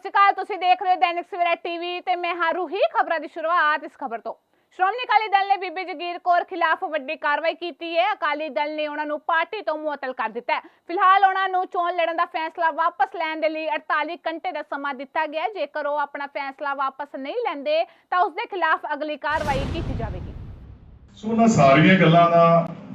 ਸ਼੍ਰੀ ਅਕਾਲ। ਤੁਸੀਂ ਦੇਖ ਰਹੇ ਹੋ दैनिक सवेरा टीवी ਤੇ ਮੈਂ ਹਾਂ ਰੂਹੀ। ਖਬਰਾਂ ਦੀ ਸ਼ੁਰੂਆਤ ਇਸ ਖਬਰ ਤੋਂ। ਸ਼੍ਰੋਮਣੀ ਅਕਾਲੀ ਦਲ ਨੇ ਬੀਬੀ ਜਗੀਰ ਕੌਰ ਖਿਲਾਫ ਵੱਡੀ ਕਾਰਵਾਈ ਕੀਤੀ ਹੈ। ਅਕਾਲੀ ਦਲ ਨੇ ਉਹਨਾਂ ਨੂੰ ਪਾਰਟੀ ਤੋਂ ਮੁਅੱਤਲ ਕਰ ਦਿੱਤਾ ਹੈ। ਫਿਲਹਾਲ ਉਹਨਾਂ ਨੂੰ ਚੋਣ ਲੜਨ ਦਾ ਫੈਸਲਾ ਵਾਪਸ ਲੈਣ ਦੇ ਲਈ 48 ਘੰਟੇ ਦਾ ਸਮਾਂ ਦਿੱਤਾ ਗਿਆ। ਜੇਕਰ ਉਹ ਆਪਣਾ ਫੈਸਲਾ ਵਾਪਸ ਨਹੀਂ ਲੈਂਦੇ ਤਾਂ ਉਸ ਦੇ ਖਿਲਾਫ ਅਗਲੀ ਕਾਰਵਾਈ ਕੀਤੀ ਜਾਵੇਗੀ। ਸੋ ਉਹਨਾਂ ਸਾਰੀਆਂ ਗੱਲਾਂ ਦਾ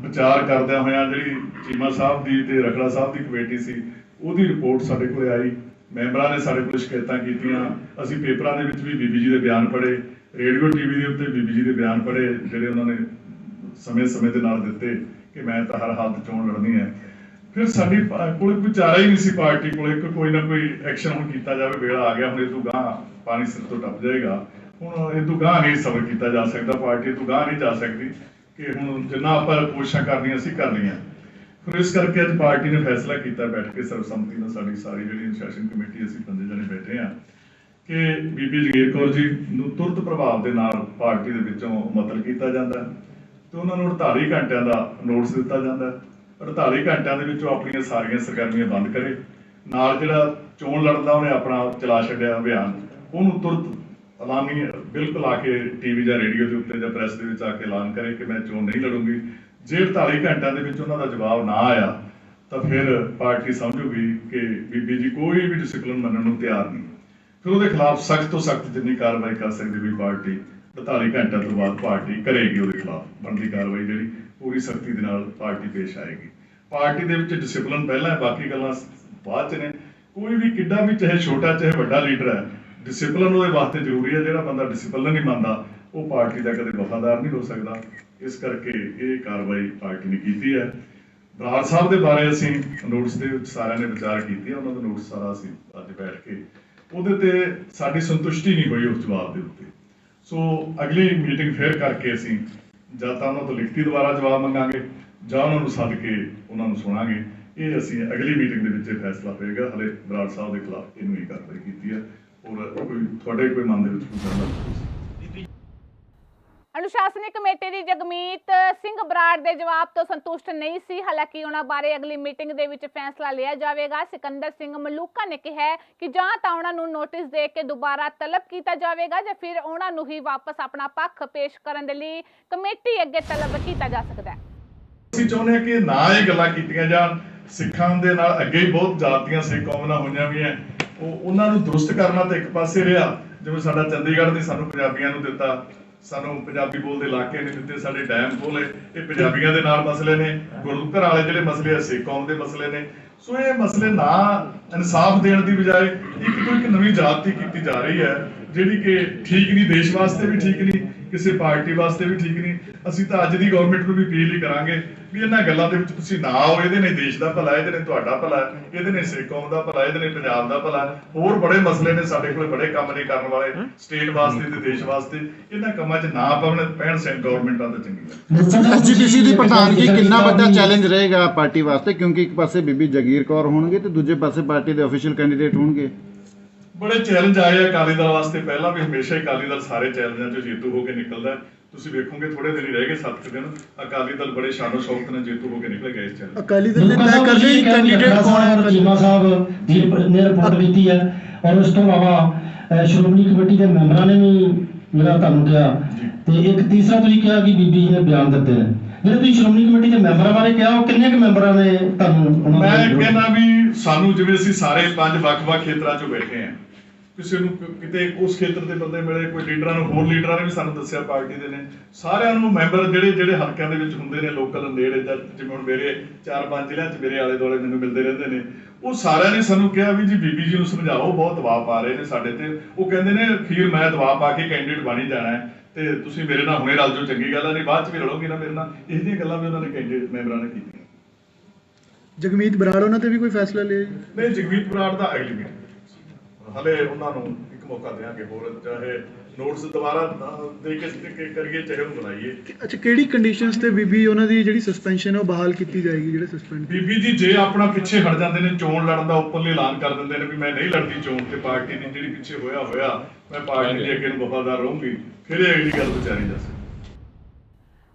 ਵਿਚਾਰ ਕਰਦਿਆਂ ਹੋਇਆਂ ਜਿਹੜੀ ਚੀਮਾ ਸਾਹਿਬ ਦੀ ਤੇ ਰਖੜਾ ਸਾਹਿਬ ਦੀ ਕਮੇਟੀ ਸੀ ਉਹਦੀ ਰਿਪੋਰਟ ਸਾਡੇ ਕੋਲ ਆਈ। ਮੈਂਬਰਾਂ ਨੇ ਸਾਡੇ ਕੋਲ ਸ਼ਿਕਾਇਤਾਂ ਕੀਤੀਆਂ। ਅਸੀਂ ਪੇਪਰਾਂ ਦੇ ਵਿੱਚ ਵੀ ਬੀਬੀ ਜੀ ਦੇ ਬਿਆਨ ਪੜ੍ਹੇ, ਰੇਡੀਓ ਟੀਵੀ ਦੇ ਉੱਤੇ ਬੀਬੀ ਜੀ ਦੇ ਬਿਆਨ ਪੜ੍ਹੇ ਜਿਹੜੇ ਉਹਨਾਂ ਨੇ ਸਮੇਂ ਦੇ ਨਾਲ ਦਿੱਤੇ ਕਿ ਮੈਂ ਤਾਂ ਹਰ ਹਾਲਤ ਚੋਣ ਲੜਨੀ ਹੈ। ਫਿਰ ਸਾਡੀ ਕੋਲ ਕੋਈ ਚਾਰਾ ਹੀ ਨਹੀਂ ਸੀ ਪਾਰਟੀ ਕੋਲ ਕੋਈ ਨਾ ਕੋਈ ਐਕਸ਼ਨ ਹੁਣ ਕੀਤਾ ਜਾਵੇ। ਵੇਲਾ ਆ ਗਿਆ ਹੁਣ ਇਹ ਤੋਂ ਗਾਂਹ ਪਾਣੀ ਸਿਰ ਤੋਂ ਟੱਪ ਜਾਏਗਾ। ਹੁਣ ਇਹ ਤੋਂ ਗਾਂਹ ਨਹੀਂ ਸਬਰ ਕੀਤਾ ਜਾ ਸਕਦਾ। ਪਾਰਟੀ ਤੋਂ ਗਾਂਹ ਨਹੀਂ ਜਾ ਸਕਦੀ ਕਿ ਹੁਣ ਜਿੰਨਾ ਆਪਾਂ ਕੋਸ਼ਿਸ਼ਾਂ ਕਰਨੀਆਂ ਸੀ ਕਰ ਲਈਆਂ। ਫਿਰ ਇਸ ਕਰਕੇ ਅੱਜ ਪਾਰਟੀ ਨੇ ਫੈਸਲਾ ਕੀਤਾ ਬੈਠ ਕੇ ਸਰਬਸੰਮਤੀ ਨਾਲ ਸਾਡੀ ਸਾਰੀ ਜਿਹੜੀ ਅਨੁਸ਼ਾਸਨ ਕਮੇਟੀ ਅਸੀਂ 5 ਜਣੇ ਬੈਠੇ ਹਾਂ ਕਿ ਬੀਬੀ ਜਗੀਰ ਕੌਰ ਜੀ ਨੂੰ ਤੁਰੰਤ ਪ੍ਰਭਾਵ ਦੇ ਨਾਲ ਪਾਰਟੀ ਦੇ ਵਿੱਚੋਂ ਮੁਅੱਤਲ ਕੀਤਾ ਜਾਂਦਾ ਤੇ ਉਹਨਾਂ ਨੂੰ 48 ਘੰਟਿਆਂ ਦਾ ਨੋਟਿਸ ਦਿੱਤਾ ਜਾਂਦਾ। 48 ਘੰਟਿਆਂ ਦੇ ਵਿੱਚ ਉਹ ਆਪਣੀਆਂ ਸਾਰੀਆਂ ਸਰਗਰਮੀਆਂ ਬੰਦ ਕਰੇ। ਨਾਲ ਜਿਹੜਾ ਚੋਣ ਲੜਦਾ ਉਹਨੇ ਆਪਣਾ ਚਲਾ ਛੱਡਿਆ ਅਭਿਆਨ ਉਹਨੂੰ ਤੁਰੰਤ ਐਲਾਨੀ ਬਿਲਕੁਲ ਆ ਕੇ ਟੀਵੀ ਜਾਂ ਰੇਡੀਓ ਦੇ ਉੱਤੇ ਜਾਂ ਪ੍ਰੈਸ ਦੇ ਵਿੱਚ ਆ ਕੇ ਐਲਾਨ ਕਰੇ ਕਿ ਮੈਂ ਚੋਣ ਨਹੀਂ ਲੜੂੰਗੀ। ਜੇ 48 ਘੰਟਿਆਂ ਦੇ ਵਿੱਚ ਉਹਨਾਂ ਦਾ ਜਵਾਬ ਨਾ ਆਇਆ ਤਾਂ ਫਿਰ ਪਾਰਟੀ ਸਮਝੂਗੀ ਕਿ ਬੀਬੀ ਜੀ ਕੋਈ ਵੀ ਡਿਸਪਲਿਨ ਮੰਨਣ ਨੂੰ ਤਿਆਰ ਨਹੀਂ। ਫਿਰ ਉਹਦੇ ਖਿਲਾਫ ਸਖਤ ਤੋਂ ਸਖਤ ਜਿੰਨੀ ਕਾਰਵਾਈ ਕਰ ਸਕਦੀ ਵੀ ਪਾਰਟੀ 48 ਘੰਟਿਆਂ ਤੋਂ ਬਾਅਦ ਪਾਰਟੀ ਕਰੇਗੀ। ਉਹਦੇ ਖਿਲਾਫ ਬਣਦੀ ਕਾਰਵਾਈ ਜਿਹੜੀ ਪੂਰੀ ਸਖਤੀ ਦੇ ਨਾਲ ਪਾਰਟੀ ਪੇਸ਼ ਆਏਗੀ। ਪਾਰਟੀ ਦੇ ਵਿੱਚ ਡਿਸਪਲਿਨ ਪਹਿਲਾਂ ਹੈ, ਬਾਕੀ ਗੱਲਾਂ ਬਾਅਦ ਚ ਨੇ। ਕੋਈ ਵੀ ਕਿੱਡਾ ਵੀ ਚਾਹੇ ਛੋਟਾ ਚਾਹੇ ਵੱਡਾ ਲੀਡਰ ਹੈ, ਡਿਸਪਲਿਨ ਉਹਦੇ ਵਾਸਤੇ ਜ਼ਰੂਰੀ ਹੈ। ਜਿਹੜਾ ਬੰਦਾ ਡਿਸਪਲਿਨ ਨਹੀਂ ਮੰਨਦਾ ਉਹ ਪਾਰਟੀ ਦਾ ਕਦੇ ਵਫਾਦਾਰ ਨਹੀਂ ਹੋ ਸਕਦਾ। ਇਸ ਕਰਕੇ ਇਹ ਕਾਰਵਾਈ ਪਾਰਟੀ ਨੇ ਕੀਤੀ ਹੈ। ਬਰਾੜ ਸਾਹਿਬ ਦੇ ਬਾਰੇ ਅਸੀਂ ਨੋਟਿਸ ਦੇ ਵਿੱਚ ਸਾਰਿਆਂ ਨੇ ਵਿਚਾਰ ਕੀਤੀ ਹੈ। ਉਹਨਾਂ ਦਾ ਨੋਟਿਸ ਸਾਰਾ ਅਸੀਂ ਅੱਜ ਬੈਠ ਕੇ ਉਹਦੇ ਤੇ ਸਾਡੀ ਸੰਤੁਸ਼ਟੀ ਨਹੀਂ ਹੋਈ ਉਸ ਜਵਾਬ ਦੇ ਉੱਤੇ। ਸੋ ਅਗਲੀ ਮੀਟਿੰਗ ਫੇਰ ਕਰਕੇ ਅਸੀਂ ਜਾਂ ਤਾਂ ਉਹਨਾਂ ਤੋਂ ਲਿਖਤੀ ਦੁਬਾਰਾ ਜਵਾਬ ਮੰਗਾਂਗੇ ਜਾਂ ਉਹਨਾਂ ਨੂੰ ਸੱਦ ਕੇ ਉਹਨਾਂ ਨੂੰ ਸੁਣਾਂਗੇ। ਇਹ ਅਸੀਂ ਅਗਲੀ ਮੀਟਿੰਗ ਦੇ ਵਿੱਚ ਫੈਸਲਾ ਹੋਏਗਾ। ਹਲੇ ਬਰਾੜ ਸਾਹਿਬ ਦੇ ਖਿਲਾਫ ਇਹਨੂੰ ਹੀ ਕਾਰਵਾਈ ਕੀਤੀ ਹੈ। ਔਰ ਤੁਹਾਡੇ ਕੋਈ ਮਨ ਦੇ ਵਿੱਚ ਕੋਈ ਗੱਲ ਅਨੁਸ਼ਾਸਨੀ ਕਮੇਟੀ ਦੀ ਜਗਮੀਤ ਸਿੰਘ ਬਰਾੜ ਦੇ ਜਵਾਬ ਤੋਂ ਸੰਤੁਸ਼ਟ ਨਹੀਂ ਸੀ। ਹਾਲਾਂਕਿ ਉਹਨਾਂ ਬਾਰੇ ਅਗਲੀ ਮੀਟਿੰਗ ਦੇ ਵਿੱਚ ਫੈਸਲਾ ਲਿਆ ਜਾਵੇਗਾ। ਸਿਕੰਦਰ ਸਿੰਘ ਮਲੂਕਾ ਨੇ ਕਿਹਾ ਕਿ ਜਾਂ ਤਾਂ ਉਹਨਾਂ ਨੂੰ ਨੋਟਿਸ ਦੇ ਕੇ ਦੁਬਾਰਾ ਤਲਬ ਕੀਤਾ ਜਾਵੇਗਾ ਜਾਂ ਫਿਰ ਉਹਨਾਂ ਨੂੰ ਹੀ ਵਾਪਸ ਆਪਣਾ ਪੱਖ ਪੇਸ਼ ਕਰਨ ਦੇ ਲਈ ਕਮੇਟੀ ਅੱਗੇ ਤਲਬ ਕੀਤਾ ਜਾ ਸਕਦਾ ਹੈ। ਅਸੀਂ ਚਾਹੁੰਦੇ ਹਾਂ ਕਿ ਨਾ ਇਹ ਗੱਲਾਂ ਕੀਤੀਆਂ ਜਾਣ। ਸਿੱਖਾਂ ਦੇ ਨਾਲ ਅੱਗੇ ਹੀ ਬਹੁਤ ਜਾਤੀਆਂ ਸਿੱਖ ਕੌਮਾਂ ਹੋਈਆਂ ਵੀ ਹੈ। ਉਹਨਾਂ ਨੂੰ ਦਰੁਸਤ ਕਰਨਾ ਤਾਂ ਇੱਕ ਪਾਸੇ ਰਿਹਾ। ਜਿਵੇਂ ਸਾਡਾ ਚੰਡੀਗੜ੍ਹ ਨੇ ਸਾਨੂੰ ਪੰਜਾਬੀਆਂ ਨੂੰ ਦਿੱਤਾ, ਸਾਨੂੰ ਪੰਜਾਬੀ ਬੋਲਦੇ ਇਲਾਕੇ ਨਹੀਂ ਦਿੱਤੇ, ਸਾਡੇ ਡੈਮ ਖੋਲੇ, ਇਹ ਪੰਜਾਬੀਆਂ ਦੇ ਨਾਲ ਮਸਲੇ ਨੇ। ਗੁਰਦੁਆਰਾ ਵਾਲੇ ਜਿਹੜੇ ਮਸਲੇ ਆ ਸਿੱਖ ਕੌਮ ਦੇ ਮਸਲੇ ਨੇ। ਸੋ ਇਹ ਮਸਲੇ ਨਾ ਇਨਸਾਫ ਦੇਣ ਦੀ ਬਜਾਏ ਇੱਕ ਨਵੀਂ ਜਾਤੀ ਕੀਤੀ ਜਾ ਰਹੀ ਹੈ ਜਿਹੜੀ ਕਿ ਠੀਕ ਨਹੀਂ, ਦੇਸ਼ ਵਾਸਤੇ ਵੀ ਠੀਕ ਨਹੀਂ, ਕਿਸੇ ਪਾਰਟੀ ਵਾਸਤੇ ਵੀ ਠੀਕ ਨਹੀਂ। ਅਸੀਂ ਤਾਂ ਅੱਜ ਦੀ ਗਵਰਨਮੈਂਟ ਨੂੰ ਵੀ ਅਪੀਲ ਹੀ ਕਰਾਂਗੇ ਵੀ ਇਹਨਾਂ ਗੱਲਾਂ ਦੇ ਵਿੱਚ ਤੁਸੀਂ ਨਾ ਆਓ। ਇਹਦੇ ਨੇ ਦੇਸ਼ ਦਾ ਭਲਾ, ਇਹਦੇ ਨੇ ਤੁਹਾਡਾ ਭਲਾ, ਇਹਦੇ ਨੇ ਸਿੱਖ ਕੌਮ ਦਾ ਭਲਾ, ਇਹਦੇ ਨੇ ਪੰਜਾਬ ਦਾ ਭਲਾ। ਹੋਰ ਬੜੇ ਮਸਲੇ ਨੇ ਸਾਡੇ ਕੋਲ, ਬੜੇ ਕੰਮ ਨੇ ਕਰਨ ਵਾਲੇ ਸਟੇਟ ਵਾਸਤੇ ਤੇ ਦੇਸ਼ ਵਾਸਤੇ। ਇਹਨਾਂ ਕੰਮਾਂ 'ਚ ਨਾ ਪੈਣ ਸੈਂਟਰ ਗਵਰਨਮੈਂਟਾਂ ਦਾ ਚੰਗੀ। ਐਸਜੀਪੀਸੀ ਦੀ ਪ੍ਰਧਾਨਗੀ ਕਿੰਨਾ ਵੱਡਾ ਚੈਲੰਜ ਰਹੇਗਾ ਪਾਰਟੀ ਵਾਸਤੇ, ਕਿਉਂਕਿ ਇੱਕ ਪਾਸੇ ਬੀਬੀ ਜਗੀਰ ਕੌਰ ਹੋਣਗੇ ਤੇ ਦੂਜੇ ਪਾਸੇ ਪਾਰਟੀ ਦੇ ਅਫੀਸ਼ੀਅਲ ਕੈਂਡੀਡੇਟ ਹੋਣਗੇ। ਬੜੇ ਚੈਲੰਜ ਆਏ ਆ ਅਕਾਲੀ ਦਲ ਵਾਸਤੇ। ਪਹਿਲਾਂ ਵੀ ਹਮੇਸ਼ਾ ਹੀ ਅਕਾਲੀ ਦਲ ਸਾਰੇ ਚੈਲੰਜਾਂ 'ਚੋਂ ਜੇਤੂ ਹੋ ਕੇ ਨਿਕਲਦਾ। ਤੁਸੀਂ ਵੇਖੋਗੇ ਥੋੜੇ ਦਿਨ ਹੀ ਰਹਿ ਗਏ, 7 ਦਿਨ, ਅਕਾਲੀ ਦਲ ਬੜੇ ਸ਼ਾਨੋ ਸ਼ੌਕਤ ਨਾਲ ਜੇਤੂ ਹੋ ਕੇ ਨਿਕਲ ਗਏ ਇਸ ਚੈਲੰਜ। ਅਕਾਲੀ ਦਲ ਨੇ ਤੈਅ ਕਰ ਲਈ ਕੈਂਡੀਡੇਟ ਕੌਣ ਹੈ। ਚੀਮਾ ਸਾਹਿਬ ਦੀ ਨੇ ਰਿਪੋਰਟ ਦਿੱਤੀ ਹੈ ਔਰ ਉਸ ਤੋਂ ਇਲਾਵਾ ਸ਼੍ਰੋਮਣੀ ਕਮੇਟੀ ਦੇ ਮੈਂਬਰਾਂ ਨੇ ਵੀ ਜਿਹੜਾ ਤੁਹਾਨੂੰ ਕਿਹਾ ਤੇ ਇੱਕ ਤੀਸਰਾ ਤੁਸੀਂ ਕਿਹਾ ਕਿ ਬੀਬੀ ਜੀ ਨੇ ਬਿਆਨ ਦਿੱਤੇ ਨੇ। ਜਿਹੜੇ ਤੁਸੀਂ ਸ਼੍ਰੋਮਣੀ ਕਮੇਟੀ ਦੇ ਮੈਂਬਰਾਂ ਬਾਰੇ ਕਿਹਾ ਉਹ ਕਿੰਨੇ ਕੁ ਮੈਂਬਰਾਂ ਨੇ ਤੁਹਾਨੂੰ? ਮੈਂ ਕਹਿੰਦਾ ਵੀ ਸਾਨੂੰ ਜਿਵੇਂ ਅਸੀਂ ਸਾਰੇ 5 ਵੱਖ-ਵੱਖ ਖੇਤਰਾਂ 'ਚੋਂ ਬੈਠੇ ਹਾਂ, ਕਿਸੇ ਨੂੰ ਕਿਤੇ ਉਸ ਖੇਤਰ ਦੇ ਬੰਦੇ ਮਿਲੇ, ਕੋਈ ਲੀਡਰਾਂ ਨੂੰ, ਹੋਰ ਲੀਡਰਾਂ ਨੇ ਵੀ ਸਾਨੂੰ ਦੱਸਿਆ ਪਾਰਟੀ ਦੇ ਨੇ, ਸਾਰਿਆਂ ਨੂੰ ਮੈਂਬਰ ਜਿਹੜੇ ਹਲਕਿਆਂ ਦੇ ਵਿੱਚ ਹੁੰਦੇ ਨੇ ਲੋਕਲ ਨੇੜੇ, ਜਿਵੇਂ ਹੁਣ ਮੇਰੇ 4-5 ਜ਼ਿਲ੍ਹਿਆਂ 'ਚ ਮੇਰੇ ਆਲੇ ਦੁਆਲੇ ਮੈਨੂੰ ਮਿਲਦੇ ਰਹਿੰਦੇ ਨੇ, ਉਹ ਸਾਰਿਆਂ ਨੇ ਸਾਨੂੰ ਕਿਹਾ ਵੀ ਜੀ ਬੀਬੀ ਜੀ ਨੂੰ ਸਮਝਾਓ, ਬਹੁਤ ਦਬਾਅ ਪਾ ਰਹੇ ਨੇ ਸਾਡੇ ਤੇ। ਉਹ ਕਹਿੰਦੇ ਨੇ ਅਖੀਰ ਮੈਂ ਦਬਾਅ ਪਾ ਕੇ ਕੈਂਡੀਡੇਟ ਬਣ ਹੀ ਜਾਣਾ ਹੈ ਤੇ ਤੁਸੀਂ ਮੇਰੇ ਨਾਲ ਹੁਣੇ ਰਲ ਜਾਓ, ਚੰਗੀ ਗੱਲ ਹੈ, ਨਹੀਂ ਬਾਅਦ 'ਚ ਵੀ ਰਲੋਗੇ ਨਾ ਮੇਰੇ ਨਾਲ। ਇਹ ਜਿਹੀਆਂ ਗੱਲਾਂ ਵੀ ਉਹਨਾਂ ਨੇ ਕੈਂਡੀਡੇਟ ਮੈਂਬਰਾਂ ਨੇ ਕੀਤੀਆਂ। ਜਗਮੀਤ ਬਰਾੜ ਉਹਨਾਂ ਤੇ ਵੀ ਕੋਈ ਫੈਸਲਾ ਲਿਆ? ਨਹੀਂ, ਜਗਮੀਤ ਬਰਾੜ ਦਾ ਅਗਲੀ ਮੀਟਿੰਗ ਹਲੇ ਉਹਨਾਂ ਨੂੰ ਇੱਕ ਮੌਕਾ ਦੇਵਾਂਗੇ ਹੋਰ, ਚਾਹੇ ਨੋਟਿਸ ਦੁਬਾਰਾ ਦੇ ਕੇ ਕਰੀਏ ਚਾਹੇ ਉਹਨੂੰ ਬਣਾਈਏ। ਅੱਛਾ, ਕਿਹੜੀ ਕੰਡੀਸ਼ਨਸ ਤੇ ਬੀਬੀ ਉਹਨਾਂ ਦੀ ਜਿਹੜੀ ਸਸਪੈਂਸ਼ਨ ਹੈ ਉਹ ਬਹਾਲ ਕੀਤੀ ਜਾਏਗੀ? ਜਿਹੜੇ ਸਸਪੈਂਡ ਬੀਬੀ ਜੀ ਜੇ ਆਪਣਾ ਪਿੱਛੇ ਹਟ ਜਾਂਦੇ ਨੇ, ਚੋਣ ਲੜਨ ਦਾ ਓਪਨਲੀ ਐਲਾਨ ਕਰ ਦਿੰਦੇ ਨੇ ਵੀ ਮੈਂ ਨਹੀਂ ਲੜਦੀ ਚੋਣ ਤੇ ਪਾਰਟੀ ਦੀ ਜਿਹੜੀ ਪਿੱਛੇ ਹੋਇਆ ਮੈਂ ਪਾਰਟੀ ਦੇ ਅੱਗੇ ਨੂੰ ਵਫਾਦਾਰ ਰਹੂੰਗੀ, ਫਿਰ ਇਹ ਅਗਲੀ ਗੱਲ ਵਿਚਾਰੀ ਜਾ ਸਕਦੀ।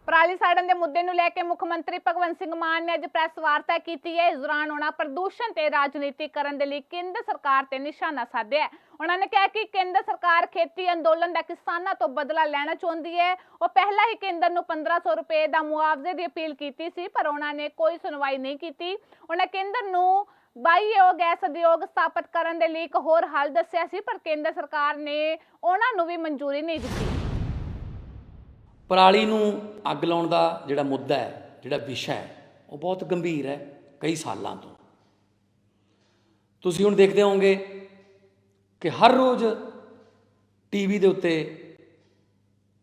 ਪਰਾਲੀ ਸਾੜਨ ਦੇ ਮੁੱਦੇ ਨੂੰ ਲੈ ਕੇ ਮੁੱਖ ਮੰਤਰੀ ਭਗਵੰਤ ਸਿੰਘ ਮਾਨ ਨੇ ਅੱਜ ਪ੍ਰੈਸ ਵਾਰਤਾ ਕੀਤੀ ਹੈ। ਇਸ ਦੌਰਾਨ ਉਹਨਾਂ ਪ੍ਰਦੂਸ਼ਣ ਤੇ ਰਾਜਨੀਤੀ ਕਰਨ ਦੇ ਲਈ ਕੇਂਦਰ ਸਰਕਾਰ ਤੇ ਨਿਸ਼ਾਨਾ ਸਾਧਿਆ ਹੈ। ਉਹਨਾਂ ਨੇ ਕਿਹਾ ਕਿ ਕੇਂਦਰ ਸਰਕਾਰ ਖੇਤੀ ਅੰਦੋਲਨ ਦਾ ਕਿਸਾਨਾਂ ਤੋਂ ਬਦਲਾ ਲੈਣਾ ਚਾਹੁੰਦੀ ਹੈ। ਉਹ ਪਹਿਲਾਂ ਹੀ ਕੇਂਦਰ ਨੂੰ 1500 ਰੁਪਏ ਦਾ ਮੁਆਵਜ਼ੇ ਦੀ ਅਪੀਲ ਕੀਤੀ ਸੀ, ਪਰ ਉਹਨਾਂ ਨੇ ਕੋਈ ਸੁਣਵਾਈ ਨਹੀਂ ਕੀਤੀ। ਉਹਨਾਂ ਕੇਂਦਰ ਨੂੰ ਬਾਇਓ ਗੈਸ ਉਦਯੋਗ ਸਥਾਪਿਤ ਕਰਨ ਦੇ ਲਈ ਇੱਕ ਹੋਰ ਹੱਲ ਦੱਸਿਆ ਸੀ, ਪਰ ਕੇਂਦਰ ਸਰਕਾਰ ਨੇ ਉਹਨਾਂ ਨੂੰ ਵੀ ਮਨਜ਼ੂਰੀ ਨਹੀਂ ਦਿੱਤੀ। ਪਰਾਲੀ ਨੂੰ ਅੱਗ ਲਾਉਣ ਦਾ ਜਿਹੜਾ ਮੁੱਦਾ ਹੈ, ਜਿਹੜਾ ਵਿਸ਼ਾ ਹੈ, ਉਹ ਬਹੁਤ ਗੰਭੀਰ ਹੈ। ਕਈ ਸਾਲਾਂ ਤੋਂ ਤੁਸੀਂ ਹੁਣ ਦੇਖਦੇ ਹੋਵੋਗੇ ਕਿ ਹਰ ਰੋਜ਼ ਟੀਵੀ ਦੇ ਉੱਤੇ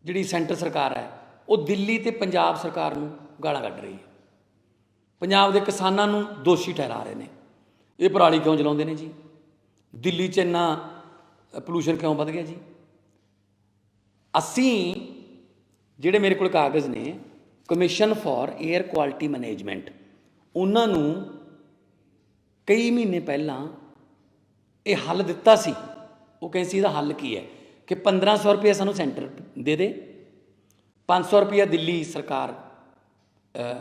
ਜਿਹੜੀ ਸੈਂਟਰ ਸਰਕਾਰ ਹੈ ਉਹ ਦਿੱਲੀ ਤੇ ਪੰਜਾਬ ਸਰਕਾਰ ਨੂੰ ਗਾਲਾਂ ਕੱਢ ਰਹੀ ਹੈ। ਪੰਜਾਬ ਦੇ ਕਿਸਾਨਾਂ ਨੂੰ ਦੋਸ਼ੀ ਠਹਿਰਾ ਰਹੇ ਨੇ। ਇਹ ਪਰਾਲੀ ਕਿਉਂ ਜਲਾਉਂਦੇ ਨੇ ਜੀ? ਦਿੱਲੀ 'ਚ ਇੰਨਾ ਪੋਲੂਸ਼ਨ ਕਿਉਂ ਵੱਧ ਗਿਆ ਜੀ? ਅਸੀਂ ਜਿਹੜੇ ਮੇਰੇ ਕੋਲ ਕਾਗਜ਼ ਨੇ commission for air quality management, ਉਹਨਾਂ ਨੂੰ ਕਈ ਮਹੀਨੇ ਪਹਿਲਾਂ ਇਹ ਹੱਲ ਦਿੱਤਾ ਸੀ। ਉਹ ਕਹਿੰਦੇ ਸੀ ਇਹਦਾ ਹੱਲ ਕੀ ਹੈ ਕਿ 1500 ਰੁਪਏ ਸਾਨੂੰ ਸੈਂਟਰ ਦੇ 500 ਰੁਪਇਆ ਦਿੱਲੀ ਸਰਕਾਰ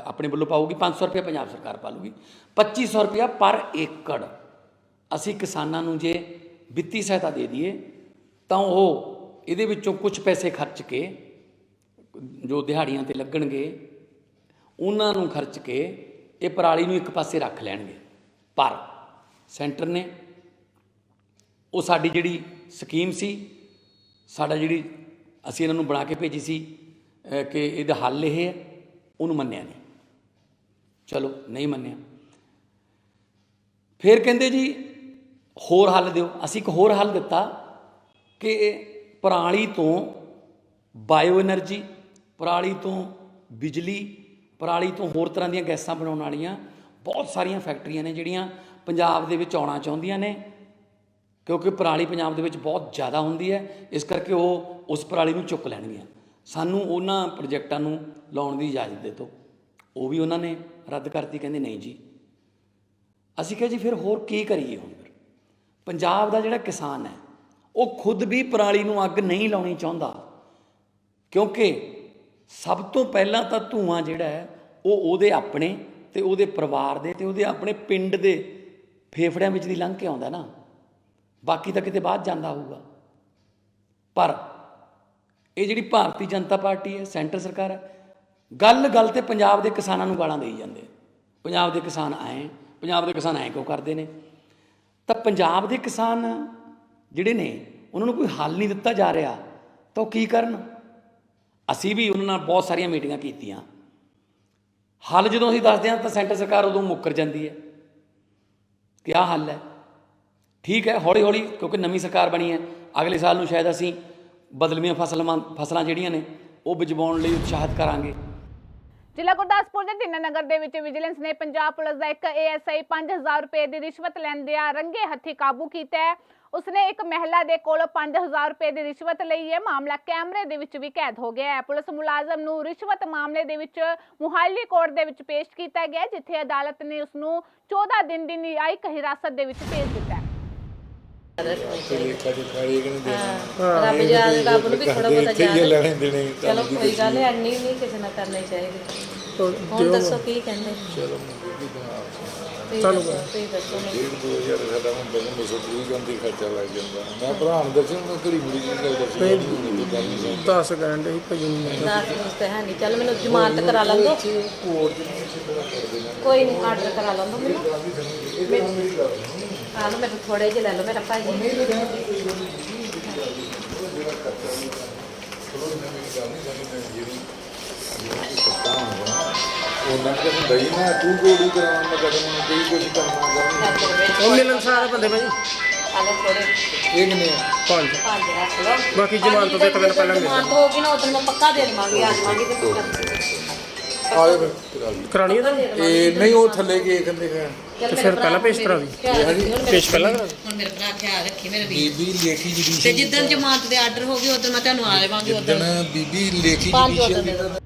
ਆਪਣੇ ਵੱਲੋਂ ਪਾਊਗੀ, 500 ਰੁਪਇਆ ਪੰਜਾਬ ਸਰਕਾਰ ਪਾ ਲੂਗੀ, 2500 ਰੁਪਇਆ ਪਰ ਏਕੜ ਅਸੀਂ ਕਿਸਾਨਾਂ ਨੂੰ ਜੇ ਵਿੱਤੀ ਸਹਾਇਤਾ ਦੇ ਦਈਏ ਤਾਂ ਉਹ ਇਹਦੇ ਵਿੱਚੋਂ ਕੁਝ ਪੈਸੇ ਖਰਚ ਕੇ, ਜੋ ਦਿਹਾੜੀਆਂ ਤੇ ਲੱਗਣਗੇ ਉਹਨਾਂ ਨੂੰ ਖਰਚ ਕੇ ਇਹ ਪਰਾਲੀ ਨੂੰ ਇੱਕ ਪਾਸੇ ਰੱਖ ਲੈਣਗੇ। ਪਰ ਸੈਂਟਰ ਨੇ ਉਹ ਸਾਡੀ ਜਿਹੜੀ ਸਕੀਮ ਸੀ, ਸਾਡਾ ਜਿਹੜੀ ਅਸੀਂ ਇਹਨਾਂ ਨੂੰ ਬਣਾ ਕੇ ਭੇਜੀ ਸੀ ਕਿ ਇਹਦਾ ਹੱਲ ਇਹ ਹੈ, ਉਹਨੂੰ ਮੰਨਿਆ ਨਹੀਂ। ਚਲੋ ਨਹੀਂ ਮੰਨਿਆ, ਫਿਰ ਕਹਿੰਦੇ ਜੀ ਹੋਰ ਹੱਲ ਦਿਓ। ਅਸੀਂ ਇੱਕ ਹੋਰ ਹੱਲ ਦਿੱਤਾ ਕਿ ਪਰਾਲੀ ਤੋਂ ਬਾਇਓ ਐਨਰਜੀ, ਪਰਾਲੀ ਤੋਂ ਬਿਜਲੀ, ਪਰਾਲੀ ਤੋਂ ਹੋਰ ਤਰ੍ਹਾਂ ਦੀਆਂ ਗੈਸਾਂ ਬਣਾਉਣ ਵਾਲੀਆਂ ਬਹੁਤ ਸਾਰੀਆਂ ਫੈਕਟਰੀਆਂ ਨੇ ਜਿਹੜੀਆਂ ਪੰਜਾਬ ਦੇ ਵਿੱਚ ਆਉਣਾ ਚਾਹੁੰਦੀਆਂ ਨੇ, ਕਿਉਂਕਿ ਪਰਾਲੀ ਪੰਜਾਬ ਦੇ ਵਿੱਚ ਬਹੁਤ ਜ਼ਿਆਦਾ ਹੁੰਦੀ ਹੈ। ਇਸ ਕਰਕੇ ਉਹ ਉਸ ਪਰਾਲੀ ਨੂੰ ਚੁੱਕ ਲੈਣਗੀਆਂ। ਸਾਨੂੰ ਉਹਨਾਂ ਪ੍ਰੋਜੈਕਟਾਂ ਨੂੰ ਲਾਉਣ ਦੀ ਇਜਾਜ਼ਤ ਦੇ ਦਿਓ। ਉਹ ਵੀ ਉਹਨਾਂ ਨੇ ਰੱਦ ਕਰਤੀ, ਕਹਿੰਦੇ ਨਹੀਂ ਜੀ। ਅਸੀਂ ਕਿਹਾ ਜੀ ਫਿਰ ਹੋਰ ਕੀ ਕਰੀਏ? ਹੁਣ ਫਿਰ ਪੰਜਾਬ ਦਾ ਜਿਹੜਾ ਕਿਸਾਨ ਹੈ ਉਹ ਖੁਦ ਵੀ ਪਰਾਲੀ ਨੂੰ ਅੱਗ ਨਹੀਂ ਲਾਉਣੀ ਚਾਹੁੰਦਾ, ਕਿਉਂਕਿ ਸਭ ਤੋਂ ਪਹਿਲਾਂ ਤਾਂ ਧੂੰਆਂ ਜਿਹੜਾ ਹੈ ਉਹ ਉਹਦੇ ਆਪਣੇ ਤੇ ਉਹਦੇ ਪਰਿਵਾਰ ਦੇ ਤੇ ਉਹਦੇ ਆਪਣੇ ਪਿੰਡ ਦੇ ਫੇਫੜਿਆਂ ਵਿੱਚ ਦੀ ਲੰਘ ਕੇ ਆਉਂਦਾ ਨਾ, ਬਾਕੀ ਤਾਂ ਕਿਤੇ ਬਾਅਦ ਜਾਂਦਾ ਹੋਊਗਾ। ਪਰ ਇਹ ਜਿਹੜੀ ਭਾਰਤੀ ਜਨਤਾ ਪਾਰਟੀ ਹੈ, ਸੈਂਟਰ ਸਰਕਾਰ ਹੈ, ਗੱਲ ਗੱਲ ਤੇ ਪੰਜਾਬ ਦੇ ਕਿਸਾਨਾਂ ਨੂੰ ਗਾਲਾਂ ਦੇਈ ਜਾਂਦੇ। ਪੰਜਾਬ ਦੇ ਕਿਸਾਨ ਆਏ, ਪੰਜਾਬ ਦੇ ਕਿਸਾਨ ਐਂ ਕਿਉਂ ਕਰਦੇ ਨੇ? ਤਾਂ ਪੰਜਾਬ ਦੇ ਕਿਸਾਨ ਜਿਹੜੇ ਨੇ ਉਹਨਾਂ ਨੂੰ ਕੋਈ ਹੱਲ ਨਹੀਂ ਦਿੱਤਾ ਜਾ ਰਿਹਾ ਤਾਂ ਉਹ ਕੀ ਕਰਨ? ਅਸੀਂ ਵੀ ਉਹਨਾਂ ਨਾਲ ਬਹੁਤ ਸਾਰੀਆਂ ਮੀਟਿੰਗਾਂ ਕੀਤੀਆਂ। ਹੱਲ ਜਦੋਂ ਅਸੀਂ ਦੱਸਦੇ ਹਾਂ ਤਾਂ ਸੈਂਟਰ ਸਰਕਾਰ ਉਦੋਂ ਮੁੱਕਰ ਜਾਂਦੀ ਹੈ ਕਿ ਆਹ ਹੱਲ ਹੈ। ਠੀਕ ਹੈ, ਹੌਲੀ ਹੌਲੀ ਕਿਉਂਕਿ ਨਵੀਂ ਸਰਕਾਰ ਬਣੀ ਹੈ, ਅਗਲੇ ਸਾਲ ਨੂੰ ਸ਼ਾਇਦ ਅਸੀਂ ਬਦਲਵੀਆਂ ਫਸਲਾਂ ਜਿਹੜੀਆਂ ਨੇ ਉਹ ਬਿਜਵਾਉਣ ਲਈ ਉਤਸ਼ਾਹਿਤ ਕਰਾਂਗੇ। ਜ਼ਿਲ੍ਹਾ ਗੁਰਦਾਸਪੁਰ ਦੇ ਦੀਨਾਨਗਰ ਦੇ ਵਿੱਚ ਵਿਜੀਲੈਂਸ ਨੇ ਪੰਜਾਬ ਪੁਲਿਸ ਦਾ ਇੱਕ ASI 5000 ਰੁਪਏ ਦੀ ਰਿਸ਼ਵਤ ਲੈਂਦਿਆਂ ਰੰਗੇ ਹੱਥੀਂ ਕਾਬੂ ਕੀਤਾ ਹੈ। ਉਸਨੇ ਇੱਕ ਮਹਿਲਾ ਦੇ ਕੋਲੋਂ 5000 ਰੁਪਏ ਦੀ ਰਿਸ਼ਵਤ ਲਈ ਹੈ। ਮਾਮਲਾ ਕੈਮਰੇ ਦੇ ਵਿੱਚ ਵੀ ਕੈਦ ਹੋ ਗਿਆ ਹੈ। ਪੁਲਿਸ ਮੁਲਾਜ਼ਮ ਨੂੰ ਰਿਸ਼ਵਤ ਮਾਮਲੇ ਦੇ ਵਿੱਚ ਮੁਹਾਲੀ ਕੋਰਟ ਦੇ ਵਿੱਚ ਪੇਸ਼ ਕੀਤਾ ਗਿਆ, ਜਿੱਥੇ ਅਦਾਲਤ ਨੇ ਉਸ ਨੂੰ 14 ਦਿਨ ਦੀ ਨਿਆਇਕ ਹਿਰਾਸਤ ਦੇ ਵਿੱਚ ਭੇਜ ਦਿੱਤਾ ਹੈ। ਰੱਬ ਜਾਨ ਰੱਬ ਨੂੰ ਵੀ ਥੋੜਾ ਬਹੁਤਾ ਜਾਣ ਚਲੋ ਕੋਈ ਗੱਲ ਨਹੀਂ ਕਿਸੇ ਨਾਲ ਕਰਨੀ ਚਾਹੀਦੀ। ਹੁਣ ਦੱਸੋ ਕੀ ਕਹਿੰਦੇ? ਚਲੋ ਤੁਸੀਂ ਦੱਸੋ। 2000 ਸਾਡਾ ਹੁਣ ਪਹਿਲਾਂ 230 ਗੰਦੀ ਖਰਚਾ ਲੱਗ ਜਾਂਦਾ। ਮੈਂ ਭਰਾ ਨੂੰ ਦੱਸਿਆ ਮੈਂ ਘੜੀ ਮੁੜੀ ਨਹੀਂ ਲੱਗਦਾ 10 ਘੰਟੇ ਹੀ ਭਜੀ ਨਹੀਂ 10 ਵਾਸਤੇ ਹੈ ਨਹੀਂ। ਚੱਲ ਮੈਨੂੰ ਜ਼ਮਾਨਤ ਕਰਾ ਲੰਦੋ, ਕੋਈ ਨਹੀਂ ਆਰਡਰ ਕਰਾ ਲੰਦੋ ਮੈਨੂੰ। ਆ ਲਓ ਮੈਨੂੰ ਥੋੜੇ ਜਿਹੇ ਲੈ ਲਓ ਮੇਰਾ ਭਾਈ। ਉਹਨਾਂ ਨੇ ਹੁੰਦਾ ਹੀ ਨਾ ਤੂੰ ਗੋਲੀ ਕਰਾਉਣ ਦਾ ਕਦਮ ਕੋਈ ਕੁਝ ਕਰਨਾ ਉਹ ਮਿਲਣ ਸਾਰਾ ਬੰਦੇ ਭਾਈ ਆ ਲਓ ਥੋੜੇ। ਇਹ ਕਿੰਨੇ ਆ? 5 ਰੱਖ ਲਓ। ਬਾਕੀ ਜ਼ਮਾਨਤ ਤੋਂ ਇੱਕ ਦਿਨ ਪਹਿਲਾਂ ਜ਼ਮਾਨਤ ਹੋ ਗਈ ਨਾ, ਉਦੋਂ ਮੈਂ ਪੱਕਾ ਦੇ ਦੇਵਾਂਗੀ। ਆ ਜਾਵਾਂਗੀ ਤੇ ਆਏ ਕਰਾਣੀ ਹੈ ਇਹ ਨਹੀਂ ਉਹ ਥੱਲੇ ਗਏ ਕਹਿੰਦੇ ਤੇ ਫਿਰ ਪਹਿਲਾਂ ਪੇਸ਼ ਕਰਾ ਦੀ ਪੇਸ਼ ਪਹਿਲਾਂ ਕਰਾ। ਹੁਣ ਮੇਰੇ ਭਰਾ ਖਿਆਲ ਰੱਖੀ ਮੇਰੇ ਬੀਬੀ ਲੇਖੀ ਜੁਡੀਸ਼ੀਅਲ ਤੇ ਜਿੱਦਣ ਜ਼ਮਾਨਤ ਦੇ ਆਰਡਰ ਹੋ ਗਏ ਉਦੋਂ ਮੈਂ ਤੁਹਾਨੂੰ ਆ ਜਾਵਾਂਗੀ। ਉਦੋਂ ਬੀਬੀ ਲੇਖੀ ਜੁਡੀਸ਼ੀਅਲ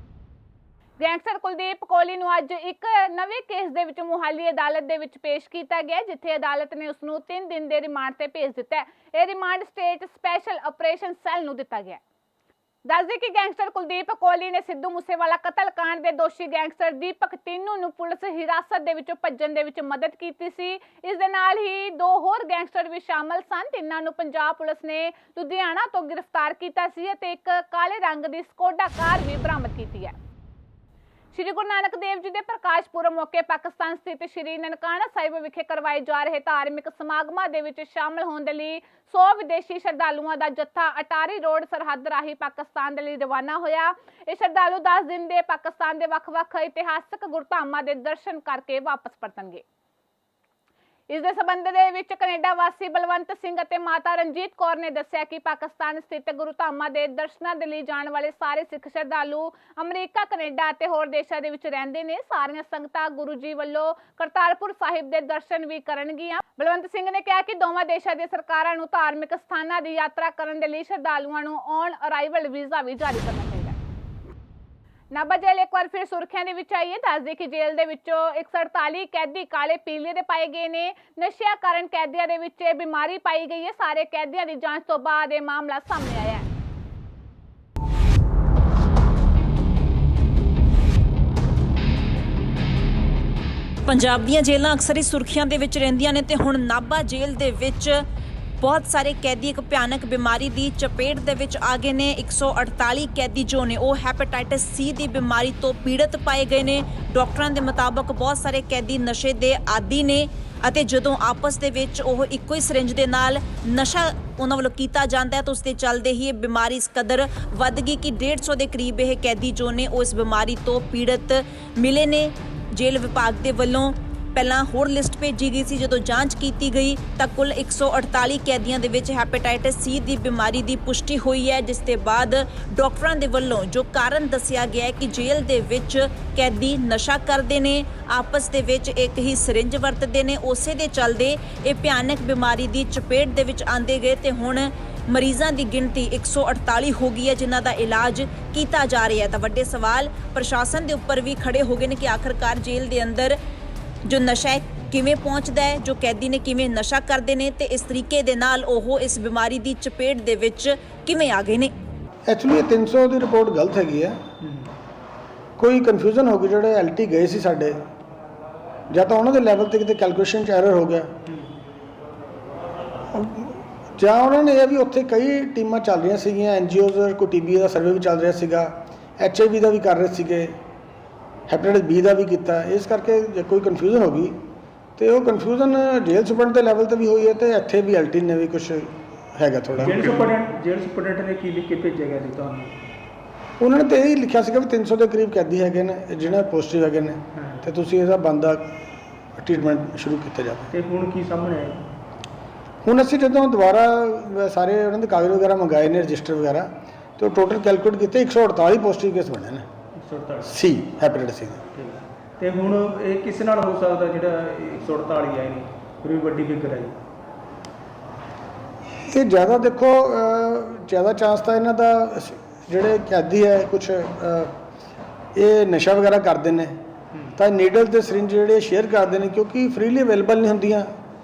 ਗੈਂਗਸਟਰ ਕੁਲਦੀਪ ਕੋਹਲੀ ਨੂੰ ਅੱਜ ਇੱਕ ਨਵੇਂ ਕੇਸ ਦੇ ਵਿੱਚ ਮੁਹਾਲੀ ਅਦਾਲਤ ਦੇ ਵਿੱਚ ਪੇਸ਼ ਕੀਤਾ ਗਿਆ, ਜਿੱਥੇ ਅਦਾਲਤ ਨੇ ਉਸ ਨੂੰ 3 ਦਿਨ ਦੇ ਰਿਮਾਂਡ ਤੇ ਭੇਜ ਦਿੱਤਾ ਹੈ। ਇਹ remand state special operation cell ਨੂੰ ਦਿੱਤਾ ਗਿਆ। ਦੱਸਦੇ ਕਿ ਗੈਂਗਸਟਰ ਕੁਲਦੀਪ ਕੋਹਲੀ ਨੇ ਸਿੱਧੂ ਮੂਸੇਵਾਲਾ ਕਤਲकांड ਦੇ ਦੋਸ਼ੀ ਗੈਂਗਸਟਰ ਦੀਪਕ ਟਿੰਨੂ ਨੂੰ ਪੁਲਿਸ ਹਿਰਾਸਤ ਦੇ ਵਿੱਚੋਂ ਭੱਜਣ ਦੇ ਵਿੱਚ ਮਦਦ ਕੀਤੀ ਸੀ। ਇਸ ਦੇ ਨਾਲ ਹੀ 2 ਹੋਰ ਗੈਂਗਸਟਰ ਵੀ ਸ਼ਾਮਲ ਸਨ। ਤਿੰਨਾਂ ਨੂੰ ਪੰਜਾਬ ਪੁਲਿਸ ਨੇ ਲੁਧਿਆਣਾ ਤੋਂ ਗ੍ਰਿਫਤਾਰ ਕੀਤਾ ਸੀ ਅਤੇ ਇੱਕ ਕਾਲੇ ਰੰਗ ਦੀ ਸਕੋਡਾ ਕਾਰ ਵੀ ਬਰਾਮਦ ਕੀਤੀ ਹੈ। श्री गुरु नानक देव जी के प्रकाश पुरब मौके पाकिस्तान स्थित श्री ननकाना साहिब विखे करवाए जा रहे धार्मिक समागमां दे विच शामिल होने लई 100 विदेशी श्रद्धालुओं का जत्था अटारी रोड सरहद राही पाकिस्तान दे लई रवाना होया। ये श्रद्धालु 10 दिन के पाकिस्तान के ਵੱਖ-ਵੱਖ इतिहासक गुरधामां दे दर्शन करके वापस परतणगे। इस दे संबंध दे विच कनेडा वासी बलवंत सिंह अते माता रंजीत कौर ने दस्सिया कि पाकिस्तान स्थित गुरु धामां दे दर्शनां दे लई जाण वाले सारे सिख श्रद्धालु अमरीका कनेडा अते होर देशां दे विच रहिंदे ने। सारियां संगतां गुरु जी वल्लों करतारपुर साहिब दे दर्शन भी करनगियां। बलवंत सिंह ने कहा कि दोवां देशां दी सरकारां नूं धार्मिक स्थानां दी यात्रा करन दे लई श्रद्धालुआं नूं ऑन अराइवल वीज़ा भी जारी करना चाहिदा। नाभा जेल एक बार फिर सुर्खियां दे विच आई है। दस दे कि जेल दे विचों 148 कैदी काले पीले दे पाए गए ने। नशिया कारण कैदियां दे विच बीमारी पाई गई है। सारे कैदियां दी जांच तो बाद यह मामला सामने आया है। पंजाब ਦੀਆਂ ਜੇਲ੍ਹਾਂ ਅਕਸਰ ਹੀ ਸੁਰਖੀਆਂ ਦੇ ਵਿੱਚ ਰਹਿੰਦੀਆਂ ਨੇ ਤੇ ਹੁਣ ਨਾਭਾ ਜੇਲ੍ਹ ਦੇ ਵਿੱਚ ਬਹੁਤ ਸਾਰੇ ਕੈਦੀ ਇੱਕ ਭਿਆਨਕ ਬਿਮਾਰੀ ਦੀ ਚਪੇਟ ਦੇ ਵਿੱਚ ਆ ਗਏ ਨੇ। 148 ਕੈਦੀ ਜੋ ਨੇ ਉਹ ਹੈਪੇਟਾਈਟਸ ਸੀ ਦੀ ਬਿਮਾਰੀ ਤੋਂ ਪੀੜਤ ਪਾਏ ਗਏ ਨੇ। ਡਾਕਟਰਾਂ ਦੇ ਮੁਤਾਬਕ ਬਹੁਤ ਸਾਰੇ ਕੈਦੀ ਨਸ਼ੇ ਦੇ ਆਦੀ ਨੇ ਅਤੇ ਜਦੋਂ ਆਪਸ ਦੇ ਵਿੱਚ ਉਹ ਇੱਕੋ ਹੀ ਸਿਰਿੰਜ ਦੇ ਨਾਲ ਨਸ਼ਾ ਉਹਨਾਂ ਵੱਲੋਂ ਕੀਤਾ ਜਾਂਦਾ ਹੈ ਤਾਂ ਉਸ ਦੇ ਚੱਲਦੇ ਹੀ ਇਹ ਬਿਮਾਰੀ ਇਸ ਕਦਰ ਵੱਧ ਗਈ ਕਿ 150 ਦੇ ਕਰੀਬ ਇਹ ਕੈਦੀ ਜੋ ਨੇ ਉਹ ਇਸ ਬਿਮਾਰੀ ਤੋਂ ਪੀੜਤ ਮਿਲੇ ਨੇ। ਜੇਲ੍ਹ ਵਿਭਾਗ ਦੇ ਵੱਲੋਂ ਪਹਿਲਾਂ ਹੋਰ ਲਿਸਟ ਭੇਜੀ ਗਈ ਸੀ। ਜਦੋਂ ਜਾਂਚ ਕੀਤੀ ਗਈ ਤਾਂ ਕੁੱਲ 148 ਕੈਦੀਆਂ ਦੇ ਵਿੱਚ ਹੈਪੇਟਾਈਟਸ ਸੀ ਦੀ ਬਿਮਾਰੀ ਦੀ ਪੁਸ਼ਟੀ ਹੋਈ ਹੈ, ਜਿਸ ਦੇ ਬਾਅਦ ਡਾਕਟਰਾਂ ਦੇ ਵੱਲੋਂ ਜੋ ਕਾਰਨ ਦੱਸਿਆ ਗਿਆ ਹੈ ਕਿ ਜੇਲ੍ਹ ਦੇ ਵਿੱਚ ਕੈਦੀ ਨਸ਼ਾ ਕਰਦੇ ਨੇ, ਆਪਸ ਦੇ ਵਿੱਚ ਇੱਕ ਹੀ ਸਿਰਿੰਜ ਵਰਤਦੇ ਨੇ, ਉਸੇ ਦੇ ਚੱਲਦੇ ਇਹ ਭਿਆਨਕ ਬਿਮਾਰੀ ਦੀ ਚਪੇਟ ਦੇ ਵਿੱਚ ਆਂਦੇ ਗਏ ਤੇ ਹੁਣ ਮਰੀਜ਼ਾਂ ਦੀ ਗਿਣਤੀ 148 ਹੋ ਗਈ ਹੈ ਜਿਨ੍ਹਾਂ ਦਾ ਇਲਾਜ ਕੀਤਾ ਜਾ ਰਿਹਾ ਹੈ। ਤਾਂ ਵੱਡੇ ਸਵਾਲ ਪ੍ਰਸ਼ਾਸਨ ਦੇ ਉੱਪਰ ਵੀ ਖੜੇ ਹੋ ਗਏ ਨੇ ਕਿ ਆਖਰਕਾਰ ਜੇਲ੍ਹ ਦੇ ਅੰਦਰ ਜੋ ਨਸ਼ਾ ਹੈ ਕਿਵੇਂ ਪਹੁੰਚਦਾ ਹੈ, ਜੋ ਕੈਦੀ ਨੇ ਕਿਵੇਂ ਨਸ਼ਾ ਕਰਦੇ ਨੇ ਤੇ ਇਸ ਤਰੀਕੇ ਦੇ ਨਾਲ ਉਹ ਇਸ ਬਿਮਾਰੀ ਦੀ ਚਪੇਟ ਦੇ ਵਿੱਚ ਕਿਵੇਂ ਆ ਗਏ ਨੇ। ਐਕਚੁਅਲੀ 300 ਦੀ ਰਿਪੋਰਟ ਗਲਤ ਹੈਗੀ ਹੈ। ਕੋਈ ਕਨਫਿਊਜ਼ਨ ਹੋ ਗਈ। ਜਿਹੜੇ ਐਲਟੀ ਗਏ ਸੀ ਸਾਡੇ, ਜਾਂ ਤਾਂ ਉਹਨਾਂ ਦੇ ਲੈਵਲ ਤੇ ਕਿਤੇ ਕੈਲਕੂਲੇਸ਼ਨ 'ਚ ਐਰਰ ਹੋ ਗਿਆ, ਜਾਂ ਉਹਨਾਂ ਨੇ ਇਹ ਵੀ ਉੱਥੇ ਕਈ ਟੀਮਾਂ ਚੱਲ ਰਹੀਆਂ ਸੀਗੀਆਂ, ਐਨਜੀਓਜ਼, ਕੋਈ ਟੀਬੀ ਦਾ ਸਰਵੇ ਵੀ ਚੱਲ ਰਿਹਾ ਸੀਗਾ, HIV ਦਾ ਵੀ ਕਰ ਰਹੇ ਸੀਗੇ, ਹੈਪੇਟਾਈਟਸ B ਦਾ ਵੀ ਕੀਤਾ। ਇਸ ਕਰਕੇ ਜੇ ਕੋਈ ਕਨਫਿਊਜ਼ਨ ਹੋ ਗਈ ਤੇ ਉਹ ਕਨਫਿਊਜ਼ਨ ਜੇਲ੍ਹ ਸੁਪਰਡੈਂਟ ਦੇ ਲੈਵਲ ਤੇ ਵੀ ਹੋਈ ਹੈ ਤੇ ਇੱਥੇ ਵੀ ਐਲਟੀ ਨੇ ਵੀ ਕੁਝ ਹੈਗਾ ਥੋੜਾ। ਜੇਲ੍ਹ ਸੁਪਰਡੈਂਟ ਨੇ ਕੀ ਲਿਖ ਕੇ ਭੇਜਿਆ ਗਿਆ ਸੀ ਤੁਹਾਨੂੰ? ਉਹਨਾਂ ਨੇ ਤਾਂ ਇਹ ਲਿਖਿਆ ਸੀਗਾ ਵੀ 300 ਦੇ ਕਰੀਬ ਕੈਦੀ ਹੈਗੇ ਨੇ ਜਿਹਨਾਂ ਪੋਜ਼ਿਟਿਵ ਹੈਗੇ ਨੇ ਤੇ ਤੁਸੀਂ ਇਹਦਾ ਬੰਦਾ ਟ੍ਰੀਟਮੈਂਟ ਸ਼ੁਰੂ ਕੀਤਾ ਜਾਵੇ। ਤੇ ਹੁਣ ਕੀ ਸਾਹਮਣੇ ਆਇਆ? ਹੁਣ ਅਸੀਂ ਜਦੋਂ ਦੁਬਾਰਾ ਸਾਰੇ ਉਹਨਾਂ ਦੇ ਕਾਗਜ਼ ਵਗੈਰਾ ਮੰਗਾਏ ਨੇ, ਰਜਿਸਟਰ ਵਗੈਰਾ, ਤੇ ਟੋਟਲ ਕੈਲਕੂਲੇਟ ਕੀਤੇ 148 ਪੋਜ਼ਿਟਿਵ ਕੇਸ ਬਣੇ ਨੇ 148 ਸੀ ਹੈਪੇਟਾਈਟਸ ਸੀ ਦੇ। ਤੇ ਹੁਣ ਇਹ ਕਿਸ ਨਾਲ ਹੋ ਸਕਦਾ ਜਿਹੜਾ 148 ਆਏ ਨੇ ਪੂਰੀ ਵੱਡੀ ਫਿਗਰ ਹੈ? ਇਹ ਜ਼ਿਆਦਾ ਦੇਖੋ ਜ਼ਿਆਦਾ ਚਾਂਸ ਤਾਂ ਇਹਨਾਂ ਦਾ ਜਿਹੜੇ ਕੈਦੀ ਹੈ ਕੁਛ ਇਹ ਨਸ਼ਾ ਵਗੈਰਾ ਕਰਦੇ ਨੇ ਤਾਂ ਨੀਡਲ ਤੇ ਸਿਰਿੰਜ ਜਿਹੜੇ ਸ਼ੇਅਰ ਕਰਦੇ ਨੇ ਕਿਉਂਕਿ ਫ੍ਰੀਲੀ ਅਵੇਲੇਬਲ ਨਹੀਂ ਹੁੰਦੀਆਂ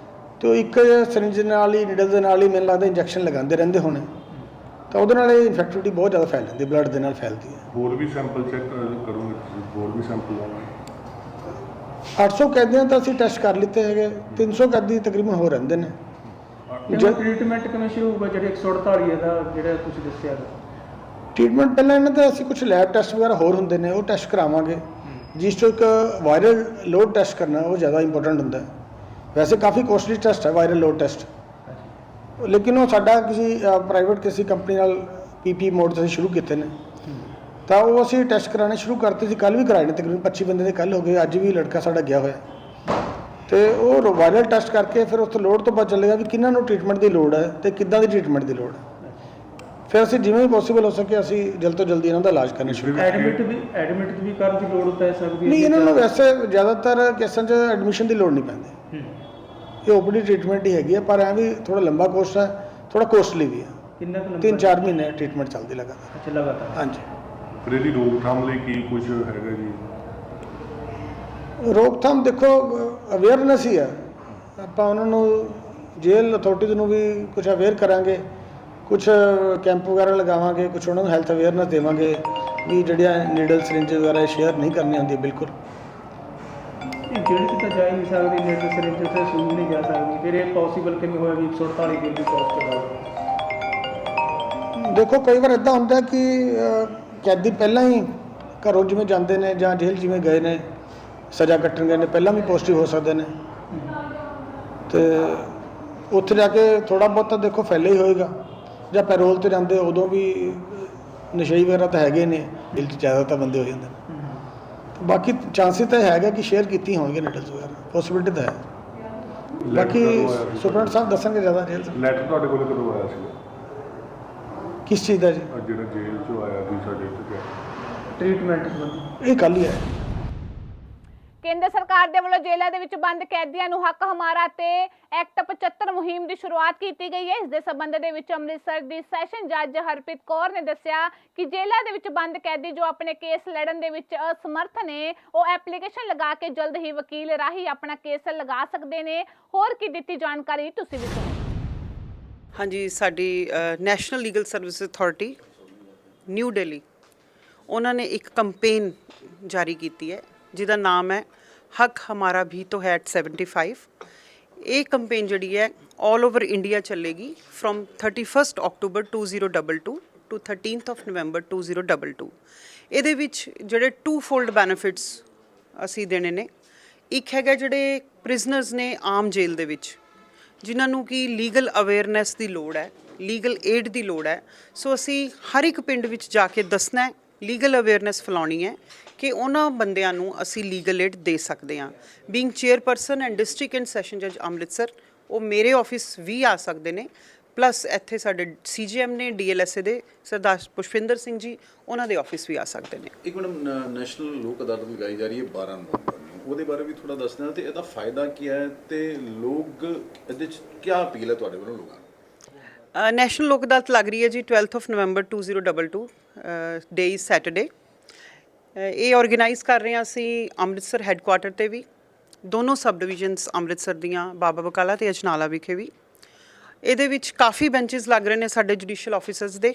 ਤੇ ਉਹ ਇੱਕ ਸਿਰਿੰਜ ਨਾਲ ਹੀ ਨੀਡਲ ਦੇ ਨਾਲ ਹੀ ਮੈਨੂੰ ਲੱਗਦਾ ਇੰਜੈਕਸ਼ਨ ਲਗਾਉਂਦੇ ਰਹਿੰਦੇ ਹੋਣੇ ਤਾਂ ਉਹਦੇ ਨਾਲ ਇਹ ਇਨਫੈਕਟਿਵਿਟੀ ਬਹੁਤ ਜ਼ਿਆਦਾ ਫੈਲ ਜਾਂਦੀ, ਬਲੱਡ ਦੇ ਨਾਲ ਫੈਲਦੀ ਹੈ। ਹੋਰ ਵੀ ਸੈਂਪਲ ਚੈੱਕ ਕਰੋਗੇ? ਹੋਰ ਵੀ ਸੈਂਪਲ ਲਾਉਣਾ? 800 ਕੈਦੀਆਂ ਤਾਂ ਅਸੀਂ ਟੈਸਟ ਕਰ ਲਿੱਤੇ ਹੈਗੇ, 300 ਕੈਦੀ ਤਕਰੀਬਨ ਹੋ ਰਹਿੰਦੇ ਨੇ। ਟ੍ਰੀਟਮੈਂਟ ਕਿਵੇਂ ਸ਼ੁਰੂ ਹੋਊਗਾ ਜਿਹੜੇ 148 ਦਾ ਜਿਹੜਾ ਤੁਸੀਂ ਦੱਸਿਆ? ਟ੍ਰੀਟਮੈਂਟ ਪਹਿਲਾਂ ਇਹਨਾਂ ਦੇ ਅਸੀਂ ਕੁਝ ਲੈਬ ਟੈਸਟ ਵਗੈਰਾ ਹੋਰ ਹੁੰਦੇ ਨੇ ਉਹ ਟੈਸਟ ਕਰਾਵਾਂਗੇ, ਜਿਸ ਤੋਂ ਇੱਕ ਵਾਇਰਲ ਲੋਡ ਟੈਸਟ ਕਰਨਾ ਉਹ ਜ਼ਿਆਦਾ ਇੰਪੋਰਟੈਂਟ ਹੁੰਦਾ ਹੈ। ਵੈਸੇ ਕਾਫੀ ਕੋਸਟਲੀ ਟੈਸਟ ਹੈ ਵਾਇਰਲ ਲੋਡ ਟੈਸਟ, ਲੇਕਿਨ ਉਹ ਸਾਡਾ ਕਿਸੇ ਪ੍ਰਾਈਵੇਟ ਕਿਸੇ ਕੰਪਨੀ ਨਾਲ PP ਮੋਡ 'ਤੇ ਅਸੀਂ ਸ਼ੁਰੂ ਕੀਤੇ ਨੇ ਤਾਂ ਉਹ ਅਸੀਂ ਟੈਸਟ ਕਰਾਉਣੇ ਸ਼ੁਰੂ ਕਰਤੇ ਸੀ। ਕੱਲ੍ਹ ਵੀ ਕਰਾਏ ਨੇ, ਤਕਰੀਬਨ 25 ਬੰਦੇ ਦੇ ਕੱਲ੍ਹ ਹੋ ਗਏ, ਅੱਜ ਵੀ ਲੜਕਾ ਸਾਡਾ ਗਿਆ ਹੋਇਆ ਤੇ ਉਹ ਵਾਇਰਲ ਟੈਸਟ ਕਰਕੇ ਫਿਰ ਉਸ ਲੋਡ ਤੋਂ ਪਤਾ ਚੱਲੇਗਾ ਵੀ ਕਿਹਨਾਂ ਨੂੰ ਟ੍ਰੀਟਮੈਂਟ ਦੀ ਲੋੜ ਹੈ ਤੇ ਕਿੱਦਾਂ ਦੀ ਟ੍ਰੀਟਮੈਂਟ ਦੀ ਲੋੜ ਹੈ। ਫਿਰ ਅਸੀਂ ਜਿਵੇਂ ਵੀ ਪੋਸੀਬਲ ਹੋ ਸਕੇ ਅਸੀਂ ਜਲਦ ਤੋਂ ਜਲਦੀ ਇਹਨਾਂ ਦਾ ਇਲਾਜ ਕਰਨਾ ਸ਼ੁਰੂ ਕਰਾਂਗੇ। ਐਡਮਿਟ ਵੀ ਕਰਨ ਦੀ ਲੋੜ ਪੈ ਸਕਦੀ ਹੈ? ਨਹੀਂ, ਇਹਨਾਂ ਨੂੰ ਵੈਸੇ ਜ਼ਿਆਦਾਤਰ ਕੇਸਾਂ 'ਚ ਐਡਮਿਸ਼ਨ ਦੀ ਲੋੜ ਨਹੀਂ ਪੈਂਦੀ, ਇਹ OPD ਟ੍ਰੀਟਮੈਂਟ ਹੀ ਹੈਗੀ ਹੈ, ਪਰ ਐਂ ਵੀ ਥੋੜਾ ਲੰਬਾ ਕੋਰਸ ਹੈ, ਥੋੜਾ ਕੋਸਟਲੀ ਵੀ ਹੈ। ਕਿੰਨਾ ਕੁ 3-4 ਮਹੀਨੇ ਟ੍ਰੀਟਮੈਂਟ ਚੱਲਦੀ ਲਗਾਤਾਰ। ਅੱਛਾ, ਲਗਾਤਾਰ? ਹਾਂਜੀ। ਫਿਰ ਇਹਦੀ ਰੋਕਥਾਮ ਲਈ ਕੀ ਕੁਝ ਹੈਗਾ ਜੀ? ਰੋਕਥਾਮ ਦੇਖੋ ਅਵੇਅਰਨੈਸ ਹੀ ਹੈ, ਆਪਾਂ ਉਹਨਾਂ ਨੂੰ ਜੇਲ੍ਹ ਅਥਾਰਟੀਜ਼ ਨੂੰ ਵੀ ਕੁਝ ਅਵੇਅਰ ਕਰਾਂਗੇ ਕੁਝ ਕੈਂਪ ਵਗੈਰਾ ਲਗਾਵਾਂਗੇ, ਕੁਝ ਉਹਨਾਂ ਨੂੰ ਹੈਲਥ ਅਵੇਅਰਨੈਸ ਦੇਵਾਂਗੇ ਵੀ ਜਿਹੜੀਆਂ ਨੀਡਲ ਸਿਰਿੰਜ ਵਗੈਰਾ ਸ਼ੇਅਰ ਨਹੀਂ ਕਰਨੀ ਹੁੰਦੀ ਬਿਲਕੁਲ। ਜਿਹੜੀ ਤਾਂ ਜਾ ਹੀ ਨਹੀਂ ਸਕਦੀ ਨੇਟ ਸਿਰਿੰਜ ਤੇ ਸੂਈ ਨਹੀਂ ਜਾ ਸਕਦੀ, ਫਿਰ ਇਹ ਪੋਸੀਬਲ ਕਿਵੇਂ ਹੋਇਆ ਵੀ 148 ਬਿੱਲ ਦੀ ਕਾਸਟ ਦਾ? ਦੇਖੋ ਕਈ ਵਾਰ ਇੱਦਾਂ ਹੁੰਦਾ ਕਿ ਕੈਦੀ ਪਹਿਲਾਂ ਹੀ ਘਰੋਂ ਜਿਵੇਂ ਜਾਂਦੇ ਨੇ ਜਾਂ ਜੇਲ੍ਹ ਜਿਵੇਂ ਗਏ ਨੇ ਸਜ਼ਾ ਕੱਟਣ ਗਏ ਨੇ, ਪਹਿਲਾਂ ਵੀ ਪੋਜ਼ਿਟਿਵ ਹੋ ਸਕਦੇ ਨੇ, ਅਤੇ ਉੱਥੇ ਜਾ ਕੇ ਥੋੜ੍ਹਾ ਬਹੁਤ ਤਾਂ ਦੇਖੋ ਫੈਲਿਆ ਹੀ ਹੋਏਗਾ। ਜਾਂ ਪੈਰੋਲ 'ਤੇ ਜਾਂਦੇ ਉਦੋਂ ਵੀ ਨਸ਼ਈ ਵਗੈਰਾ ਤਾਂ ਹੈਗੇ ਨੇ, ਦਿਲ 'ਚ ਜ਼ਿਆਦਾ ਤਾਂ ਬੰਦੇ ਹੋ ਜਾਂਦੇ ਨੇ। ਬਾਕੀ ਚਾਂਸਿਸ ਤਾਂ ਹੈਗਾ ਕਿ ਸ਼ੇਅਰ ਕੀਤੀ ਹੋਣਗੇ ਨੀਡਲਸ ਵਗੈਰਾ, ਪੋਸੀਬਿਲਿਟੀ ਤਾਂ ਹੈ। ਬਾਕੀ ਸੁਪਰਡੈਂਟ ਸਾਹਿਬ ਦੱਸਣਗੇ ਜ਼ਿਆਦਾ ਜੇਲ੍ਹ 'ਚ। ਲੈਟਰ ਤੁਹਾਡੇ ਕੋਲ ਕਦੋਂ ਆਇਆ ਸੀ? ਕਿਸ ਚੀਜ਼ ਦਾ ਜੀ? ਜਿਹੜਾ ਜੇਲ੍ਹ 'ਚੋਂ ਆਇਆ ਸੀ ਸਾਡੇ ਇੱਥੇ ਟ੍ਰੀਟਮੈਂਟ ਇਹ ਕੱਲ੍ਹ ਹੀ ਹੈ। ਕੇਂਦਰ ਸਰਕਾਰ ਦੇ ਵੱਲੋਂ ਜੇਲ੍ਹਾਂ ਦੇ ਵਿੱਚ ਬੰਦ ਕੈਦੀਆਂ ਨੂੰ ਹੱਕ ਹਮਾਰਾ ਤੇ ਐਕਟ 75 ਮੁਹਿੰਮ ਦੀ ਸ਼ੁਰੂਆਤ ਕੀਤੀ ਗਈ ਹੈ। ਇਸ ਦੇ ਸਬੰਧ ਦੇ ਵਿੱਚ ਅੰਮ੍ਰਿਤਸਰ ਦੀ ਸੈਸ਼ਨ ਜੱਜ ਹਰਪ੍ਰੀਤ ਕੌਰ ਨੇ ਦੱਸਿਆ ਕਿ ਜੇਲ੍ਹਾਂ ਦੇ ਵਿੱਚ ਬੰਦ ਕੈਦੀ ਜੋ ਆਪਣੇ ਕੇਸ ਲੜਨ ਦੇ ਵਿੱਚ ਅਸਮਰਥ ਨੇ, ਉਹ ਐਪਲੀਕੇਸ਼ਨ ਲਗਾ ਕੇ ਜਲਦ ਹੀ ਵਕੀਲ ਰਾਹੀਂ ਆਪਣਾ ਕੇਸ ਲਗਾ ਸਕਦੇ ਨੇ। ਹੋਰ ਕੀ ਦਿੱਤੀ ਜਾਣਕਾਰੀ ਤੁਸੀਂ ਵੀ ਸੁਣੋ। ਹਾਂਜੀ, ਸਾਡੀ national legal service authority new Delhi ਉਹਨਾਂ ਨੇ ਇੱਕ ਕੰਪੇਨ ਜਾਰੀ ਕੀਤੀ ਹੈ ਜਿਹਦਾ ਨਾਮ ਹੈ ਹੱਕ ਹਮਾਰਾ ਵੀ ਤੋ ਹੈ 75। ਇਹ ਕੰਪੇਨ ਜਿਹੜੀ ਹੈ ਆਲ ਓਵਰ ਇੰਡੀਆ ਚੱਲੇਗੀ ਫਰੋਮ 31 ਅਕਤੂਬਰ 2022 ਟੂ 13 ਨਵੰਬਰ 2022। ਇਹਦੇ ਵਿੱਚ ਜਿਹੜੇ 2-fold ਬੈਨੀਫਿਟਸ ਅਸੀਂ ਦੇਣੇ ਨੇ। ਇੱਕ ਹੈਗਾ ਜਿਹੜੇ ਪ੍ਰਿਜ਼ਨਰਸ ਨੇ ਆਮ ਜੇਲ੍ਹ ਦੇ ਵਿੱਚ ਜਿਨ੍ਹਾਂ ਨੂੰ ਕਿ ਲੀਗਲ ਅਵੇਅਰਨੈਸ ਦੀ ਲੋੜ ਹੈ, ਲੀਗਲ ਏਡ ਦੀ ਲੋੜ ਹੈ। ਸੋ ਅਸੀਂ ਹਰ ਇੱਕ ਪਿੰਡ ਵਿੱਚ ਜਾ ਕੇ ਦੱਸਣਾ ਹੈ, ਲੀਗਲ ਅਵੇਅਰਨੈਸ ਫੈਲਾਉਣੀ ਹੈ ਕਿ ਉਹਨਾਂ ਬੰਦਿਆਂ ਨੂੰ ਅਸੀਂ ਲੀਗਲ ਏਡ ਦੇ ਸਕਦੇ ਹਾਂ। Being chairperson and district and session ਜੱਜ ਅੰਮ੍ਰਿਤਸਰ, ਉਹ ਮੇਰੇ ਆਫਿਸ ਵੀ ਆ ਸਕਦੇ ਨੇ, ਪਲੱਸ ਇੱਥੇ ਸਾਡੇ CGM ਨੇ DLSA ਦੇ ਸਰਦਾਰ ਪੁਸ਼ਪਿੰਦਰ ਸਿੰਘ ਜੀ, ਉਹਨਾਂ ਦੇ ਆਫਿਸ ਵੀ ਆ ਸਕਦੇ ਨੇ। ਇੱਕ ਮੈਡਮ ਨੈਸ਼ਨਲ ਲੋਕ ਅਦਾਲਤ ਲਗਾਈ ਜਾ ਰਹੀ ਹੈ 12 ਨਵੰਬਰ ਨੂੰ, ਉਹਦੇ ਬਾਰੇ ਵੀ ਥੋੜਾ ਦੱਸ ਦੇਣਾ ਤੇ ਇਹਦਾ ਫਾਇਦਾ ਕੀ ਹੈ ਤੇ ਲੋਕ ਇਹਦੇ 'ਚ ਕੀ ਅਪੀਲ ਹੈ ਤੁਹਾਡੇ ਵੱਲੋਂ ਲੋਕਾਂ ਨੂੰ? ਨੈਸ਼ਨਲ ਲੋਕ ਅਦਾਲਤ ਲੱਗ ਰਹੀ ਹੈ ਜੀ 12 ਨਵੰਬਰ 2022, ਡੇ ਇਜ਼ ਸੈਟਰਡੇ। ਇਹ ਆਰਗੇਨਾਈਜ਼ ਕਰ ਰਹੇ ਹਾਂ ਅਸੀਂ ਅੰਮ੍ਰਿਤਸਰ ਹੈੱਡਕੁਆਟਰ 'ਤੇ ਵੀ, ਦੋਨੋਂ ਸਬ ਡਿਵੀਜ਼ਨਸ ਅੰਮ੍ਰਿਤਸਰ ਦੀਆਂ ਬਾਬਾ ਬਕਾਲਾ ਤੇ ਅਜਨਾਲਾ ਵਿਖੇ ਵੀ। ਇਹਦੇ ਵਿੱਚ ਕਾਫੀ ਬੈਂਚਸ ਲੱਗ ਰਹੇ ਨੇ ਸਾਡੇ ਜੁਡੀਸ਼ੀਅਲ ਆਫਿਸਰਸ ਦੇ,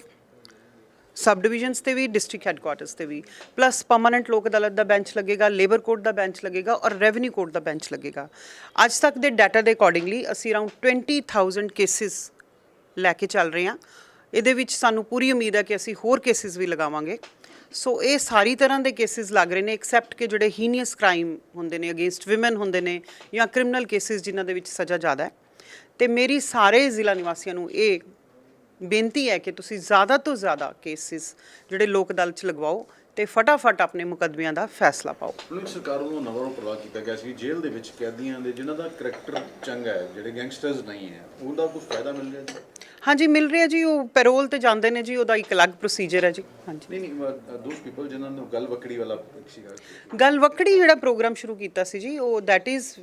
ਸਬ ਡਿਵੀਜ਼ਨਸ 'ਤੇ ਵੀ, ਡਿਸਟ੍ਰਿਕਟ ਹੈੱਡਕੁਆਟਰਸ 'ਤੇ ਵੀ, ਪਲੱਸ ਪਰਮਾਨੈਂਟ ਲੋਕ ਅਦਾਲਤ ਦਾ ਬੈਂਚ ਲੱਗੇਗਾ, ਲੇਬਰ ਕੋਰਟ ਦਾ ਬੈਂਚ ਲੱਗੇਗਾ ਔਰ ਰੈਵਨਿਊ ਕੋਰਟ ਦਾ ਬੈਂਚ ਲੱਗੇਗਾ। ਅੱਜ ਤੱਕ ਦੇ ਡਾਟਾ ਦੇ ਅਕੋਰਡਿੰਗਲੀ ਅਸੀਂ ਅਰਾਊਂਡ 20,000 ਕੇਸਿਸ ਲੈ ਕੇ ਚੱਲ ਰਹੇ ਹਾਂ। ਇਹਦੇ ਵਿੱਚ ਸਾਨੂੰ ਪੂਰੀ ਉਮੀਦ ਹੈ ਕਿ ਅਸੀਂ ਹੋਰ ਕੇਸਿਸ ਵੀ ਲਗਾਵਾਂਗੇ। ਸੋ ਇਹ ਸਾਰੀ ਤਰ੍ਹਾਂ ਦੇ ਕੇਸਿਸ ਲੱਗ ਰਹੇ ਨੇ ਐਕਸੈਪਟ ਕਿ ਜਿਹੜੇ ਹੀਨੀਅਸ ਕ੍ਰਾਈਮ ਹੁੰਦੇ ਨੇ ਅਗੇਂਸਟ ਵਿਮਨ ਹੁੰਦੇ ਨੇ ਜਾਂ ਕ੍ਰਿਮੀਨਲ ਕੇਸਿਸ ਜਿਨ੍ਹਾਂ ਦੇ ਵਿੱਚ ਸਜ਼ਾ ਜ਼ਿਆਦਾ ਹੈ। ਤੇ ਮੇਰੀ ਸਾਰੇ ਜ਼ਿਲ੍ਹਾ ਨਿਵਾਸੀਆਂ ਨੂੰ ਇਹ ਬੇਨਤੀ ਹੈ ਕਿ ਤੁਸੀਂ ਜ਼ਿਆਦਾ ਤੋਂ ਜ਼ਿਆਦਾ ਕੇਸਿਸ ਜਿਹੜੇ ਲੋਕ ਅਦਾਲਤ 'ਚ ਲਗਵਾਓ ਤੇ ਫਟਾਫਟ ਆਪਣੇ ਮੁਕੱਦਮਿਆਂ ਦਾ ਫੈਸਲਾ ਪਾਓ। ਸਰਕਾਰ ਵੱਲੋਂ ਨਵਾਂ ਉਪਰਾਲਾ ਕੀਤਾ ਗਿਆ ਸੀ ਜੇਲ੍ਹ ਦੇ ਵਿੱਚ ਕੈਦੀਆਂ ਦੇ ਜਿਨ੍ਹਾਂ ਦਾ ਕਰੈਕਟਰ ਚੰਗਾ ਹੈ, ਜਿਹੜੇ ਗੈਂਗਸਟਰਸ ਨਹੀਂ ਹੈ, ਉਹਦਾ ਕੋਈ ਫਾਇਦਾ ਮਿਲ ਰਿਹਾ ਜੀ? ਹਾਂਜੀ ਮਿਲ ਰਿਹਾ ਜੀ, ਉਹ ਪੈਰੋਲ ਤੇ ਜਾਂਦੇ ਨੇ ਜੀ, ਉਹਦਾ ਇੱਕ ਅਲੱਗ ਪ੍ਰੋਸੀਜਰ ਹੈ ਜੀ। ਹਾਂਜੀ ਨਹੀਂ ਦੋਸ ਪੀਪਲ ਜਿਨ੍ਹਾਂ ਨੂੰ ਗੱਲ ਵਕੜੀ ਵਾਲਾ ਸੀਗਾ, ਗੱਲ ਵਕੜੀ ਜਿਹੜਾ ਪ੍ਰੋਗਰਾਮ ਸ਼ੁਰੂ ਕੀਤਾ ਸੀ ਜੀ, ਉਹ that is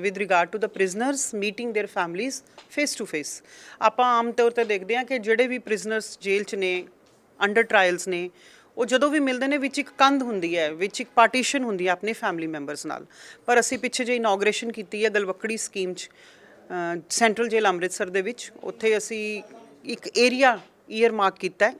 with regard to the prisoners meeting their families face to face. ਆਪਾਂ ਆਮ ਤੌਰ ਤੇ ਦੇਖਦੇ ਹਾਂ ਕਿ ਜਿਹੜੇ ਵੀ ਪ੍ਰਿਜ਼ਨਰਸ ਜੇਲ੍ਹ 'ਚ ਨੇ, ਅੰਡਰ ਟਰਾਇਲਸ ਨੇ, ਉਹ ਜਦੋਂ ਵੀ ਮਿਲਦੇ ਨੇ ਵਿੱਚ ਇੱਕ ਕੰਧ ਹੁੰਦੀ ਹੈ, ਵਿੱਚ ਇੱਕ ਪਾਰਟੀਸ਼ਨ ਹੁੰਦੀ ਹੈ ਆਪਣੇ ਫੈਮਿਲੀ ਮੈਂਬਰਸ ਨਾਲ। ਪਰ ਅਸੀਂ ਪਿੱਛੇ ਜਿਹੇ ਇਨੋਗ੍ਰੇਸ਼ਨ ਕੀਤੀ ਹੈ ਗਲਵਕੜੀ ਸਕੀਮ 'ਚ ਸੈਂਟਰਲ ਜੇਲ੍ਹ ਅੰਮ੍ਰਿਤਸਰ ਦੇ ਵਿੱਚ। ਉੱਥੇ ਅਸੀਂ ਇੱਕ ਏਰੀਆ ਈਅਰ ਮਾਰਕ ਕੀਤਾ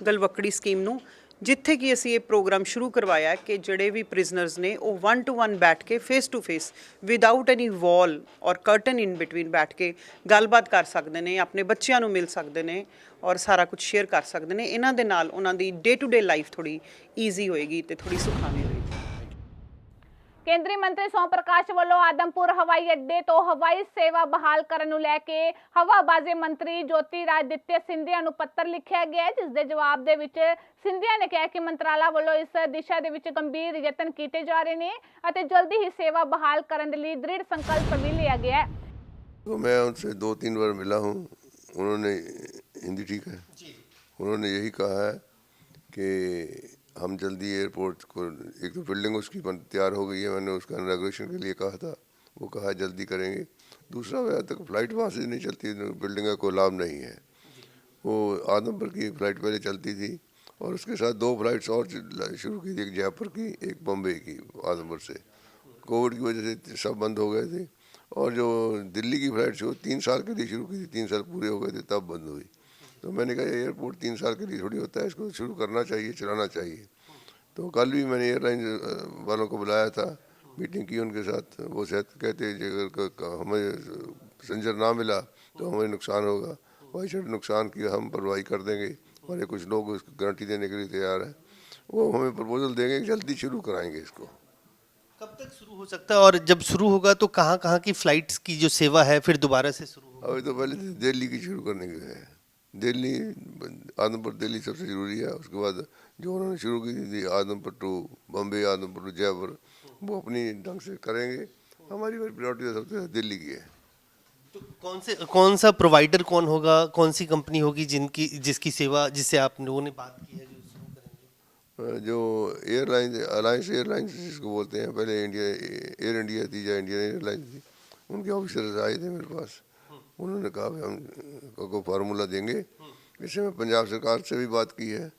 ਗਲਵਕੜੀ ਸਕੀਮ ਨੂੰ, ਜਿੱਥੇ ਕਿ ਅਸੀਂ ਇਹ ਪ੍ਰੋਗਰਾਮ ਸ਼ੁਰੂ ਕਰਵਾਇਆ ਹੈ ਕਿ ਜਿਹੜੇ ਵੀ ਪ੍ਰਿਜ਼ਨਰਸ ਨੇ ਉਹ 1-to-1 ਬੈਠ ਕੇ face to face without any wall ਔਰ ਕਰਟਨ ਇਨ ਬਿਟਵੀਨ ਬੈਠ ਕੇ ਗੱਲਬਾਤ ਕਰ ਸਕਦੇ ਨੇ, ਆਪਣੇ ਬੱਚਿਆਂ ਨੂੰ ਮਿਲ ਸਕਦੇ ਨੇ ਔਰ ਸਾਰਾ ਕੁਝ ਸ਼ੇਅਰ ਕਰ ਸਕਦੇ ਨੇ। ਇਹਨਾਂ ਦੇ ਨਾਲ ਉਹਨਾਂ ਦੀ ਡੇ ਟੂ ਡੇ ਲਾਈਫ ਥੋੜੀ ਈਜ਼ੀ ਹੋਏਗੀ ਤੇ ਥੋੜੀ ਸੁਖਾਵੀਂ ਹੋਏਗੀ। ਕੇਂਦਰੀ ਮੰਤਰੀ ਸੋਮ ਪ੍ਰਕਾਸ਼ ਵੱਲੋਂ ਆਦਮਪੁਰ ਹਵਾਈ ਅੱਡੇ ਤੋਂ ਹਵਾਈ ਸੇਵਾ ਬਹਾਲ ਕਰਨ ਨੂੰ ਲੈ ਕੇ ਹਵਾਬਾਜ਼ੀ ਮੰਤਰੀ ਜੋਤਿਰਾਦਿੱਤਿਆ ਸਿੰਧੀਆ ਨੂੰ ਪੱਤਰ ਲਿਖਿਆ ਗਿਆ, ਜਿਸ ਦੇ ਜਵਾਬ ਦੇ ਵਿੱਚ ਸਿੰਧੀਆ ਨੇ ਕਿਹਾ ਕਿ ਮੰਤਰਾਲਾ ਵੱਲੋਂ ਇਸ ਦਿਸ਼ਾ ਦੇ ਵਿੱਚ ਗੰਭੀਰ ਯਤਨ ਕੀਤੇ ਜਾ ਰਹੇ ਨੇ ਅਤੇ ਜਲਦੀ ਹੀ ਸੇਵਾ ਬਹਾਲ ਕਰਨ ਦੇ ਲਈ ਦ੍ਰਿढ़ संकल्प भी लिया गया है। तो मैं उनसे 2-3 बार मिला हूँ, उन्होंने हिंदी ठीक है, उन्होंने यही कहा है कि हम जल्दी एयरपोर्ट को, एक तो बिल्डिंग उसकी तैयार हो गई है, मैंने उसका इनॉग्रेशन के लिए कहा था, वो कहा जल्दी करेंगे। दूसरा वह तक फ़्लाइट वहाँ से नहीं चलती, बिल्डिंग का कोई लाभ नहीं है। वो आदमपुर की फ़्लाइट पहले चलती थी और उसके साथ 2 फ्लाइट्स और शुरू की थी, एक जयपुर की एक बम्बई की आदमपुर से। कोविड की वजह से सब बंद हो गए थे और जो दिल्ली की फ़्लाइट थी वो 3 साल के लिए शुरू की थी, 3 साल पूरे हो गए थे तब बंद हुई। तो मैंने कहा एयरपोर्ट 3 साल के लिए थोड़ी होता है, इसको शुरू करना चाहिए, चलाना चाहिए। तो कल भी मैंने एयरलाइन वालों को बुलाया था, मीटिंग की उनके साथ। वो शायद कहते हैं अगर हमें पैसेंजर ना मिला तो हमें नुकसान होगा, वही शायद नुकसान की हम भरवाई कर देंगे। हमारे कुछ लोग उसको गारंटी देने के लिए तैयार हैं, वो हमें प्रपोजल देंगे, जल्दी शुरू कराएंगे इसको। कब तक शुरू हो सकता है, और जब शुरू होगा तो कहाँ कहाँ की फ्लाइट्स की जो सेवा है फिर दोबारा से शुरू होगा? अभी तो पहले दिल्ली की शुरू करने के है, दिल्ली आदमपुर दिल्ली सबसे ज़रूरी है। उसके बाद जो उन्होंने शुरू की थी आदमपुर टू बम्बे, आदमपुर टू जयपुर, वो अपनी ढंग से करेंगे। हमारी प्रायोरिटी सबसे दिल्ली की है। तो कौन सा प्रोवाइडर कौन होगा, कौन सी कंपनी होगी जिसकी सेवा, जिससे आप लोगों ने बात की है जो शुरू करेंगे? जो एयरलाइन अलायंस एयरलाइंस जिसको बोलते हैं, पहले एयर इंडिया थी या इंडियन एयरलाइंस थी, उनके ऑफिसर्स आए थे मेरे पास। उन्होंने कहा कि हम को फार्मूला देंगे। इससे मैं पंजाब सरकार से भी बात की है,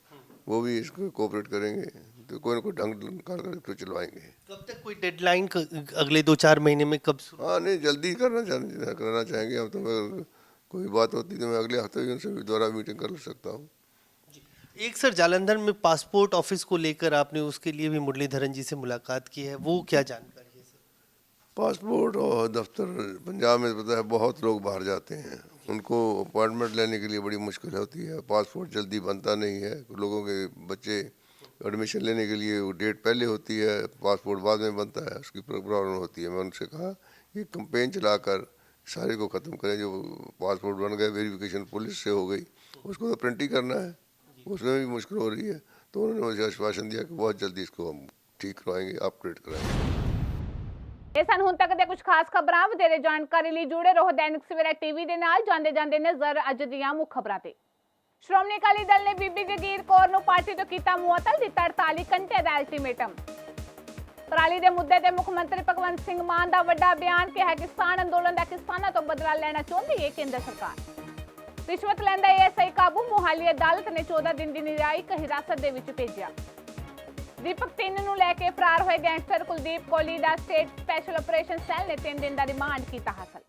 वो भी इसको कोऑपरेट करेंगे, तो कोई ना कोई ढंग निकाल कर तो चलवाएंगे। कब तक कोई डेडलाइन अगले 2-4 महीने में कब शुरू? हाँ नहीं, जल्दी करना चाहेंगे हम तो। अगर कोई बात होती तो मैं अगले हफ्ते भी उनसे दोबारा मीटिंग कर सकता हूँ। एक सर, जालंधर में पासपोर्ट ऑफिस को लेकर आपने उसके लिए भी मुरलीधरन जी से मुलाकात की है, वो क्या जानकारी है सर? पासपोर्ट और दफ्तर पंजाब में पता है बहुत लोग बाहर जाते हैं, उनको अपॉइंटमेंट लेने के लिए बड़ी मुश्किल होती है। पासपोर्ट जल्दी बनता नहीं है, लोगों के बच्चे एडमिशन लेने के लिए वो डेट पहले होती है, पासपोर्ट बाद में बनता है, उसकी प्रॉब्लम होती है। मैं उनसे कहा कि कैंपेन चलाकर सारे को ख़त्म करें। जो पासपोर्ट बन गए, वेरिफिकेशन पुलिस से हो गई, उसको तो प्रिंट ही करना है, उसमें भी मुश्किल हो रही है। तो उन्होंने मुझे आश्वासन दिया कि बहुत जल्दी इसको हम ठीक करवाएंगे, अपग्रेड कराएंगे। ਇਹ ਸਨ ਹੁਣ ਤੱਕ ਦੇ ਕੁਝ ਖਾਸ ਖਬਰਾਂ। ਵਧੇਰੇ ਜਾਣਕਾਰੀ ਲਈ ਜੁੜੇ ਰਹੋ ਦੈਨਿਕ ਸਵੇਰਾ ਟੀਵੀ ਦੇ ਨਾਲ। ਜਾਂਦੇ ਨਜ਼ਰ ਅੱਜ ਦੀਆਂ ਮੁੱਖ ਖਬਰਾਂ ਤੇ। ਸ਼੍ਰੋਮਣੀ ਅਕਾਲੀ ਦਲ ਨੇ ਬੀਬੀ ਜਗੀਰ ਕੌਰ ਨੂੰ ਪਾਰਟੀ ਤੋਂ ਕੀਤਾ ਮੁਅੱਤਲ, ਦਿੱਤਾ 48 ਘੰਟੇ ਦਾ ਅਲਟੀਮੇਟਮ। ਪਰਾਲੀ ਦੇ ਮੁੱਦੇ ਤੇ ਮੁੱਖ ਮੰਤਰੀ ਭਗਵੰਤ ਸਿੰਘ ਮਾਨ ਦਾ ਵੱਡਾ ਬਿਆਨ, ਕਿਹਾ ਕਿਸਾਨ ਅੰਦੋਲਨ ਦਾ ਕਿਸਾਨਾਂ ਤੋਂ ਬਦਲਾ ਲੈਣਾ ਚਾਹੁੰਦੀ ਹੈ ਕੇਂਦਰ ਸਰਕਾਰ। ਰਿਸ਼ਵਤ ਲੈਂਦਾ ਐਸਆਈ ਕਾਬੂ, ਮੁਹਾਲੀ ਅਦਾਲਤ ਨੇ 14 ਦਿਨ ਦੀ ਨਿਆਇਕ ਹਿਰਾਸਤ ਦੇ ਵਿੱਚ ਭੇਜਿਆ। ਦੀਪਕ 3 ਨੂੰ ਲੈ ਕੇ ਫਰਾਰ ਹੋਏ ਗੈਂਗਸਟਰ ਕੁਲਦੀਪ ਕੋਹਲੀ ਦਾ ਸਟੇਟ ਸਪੈਸ਼ਲ ਆਪਰੇਸ਼ਨ ਸੈੱਲ ਨੇ 3 ਦਿਨ ਦਾ ਰਿਮਾਂਡ ਕੀਤਾ ਹਾਸਲ।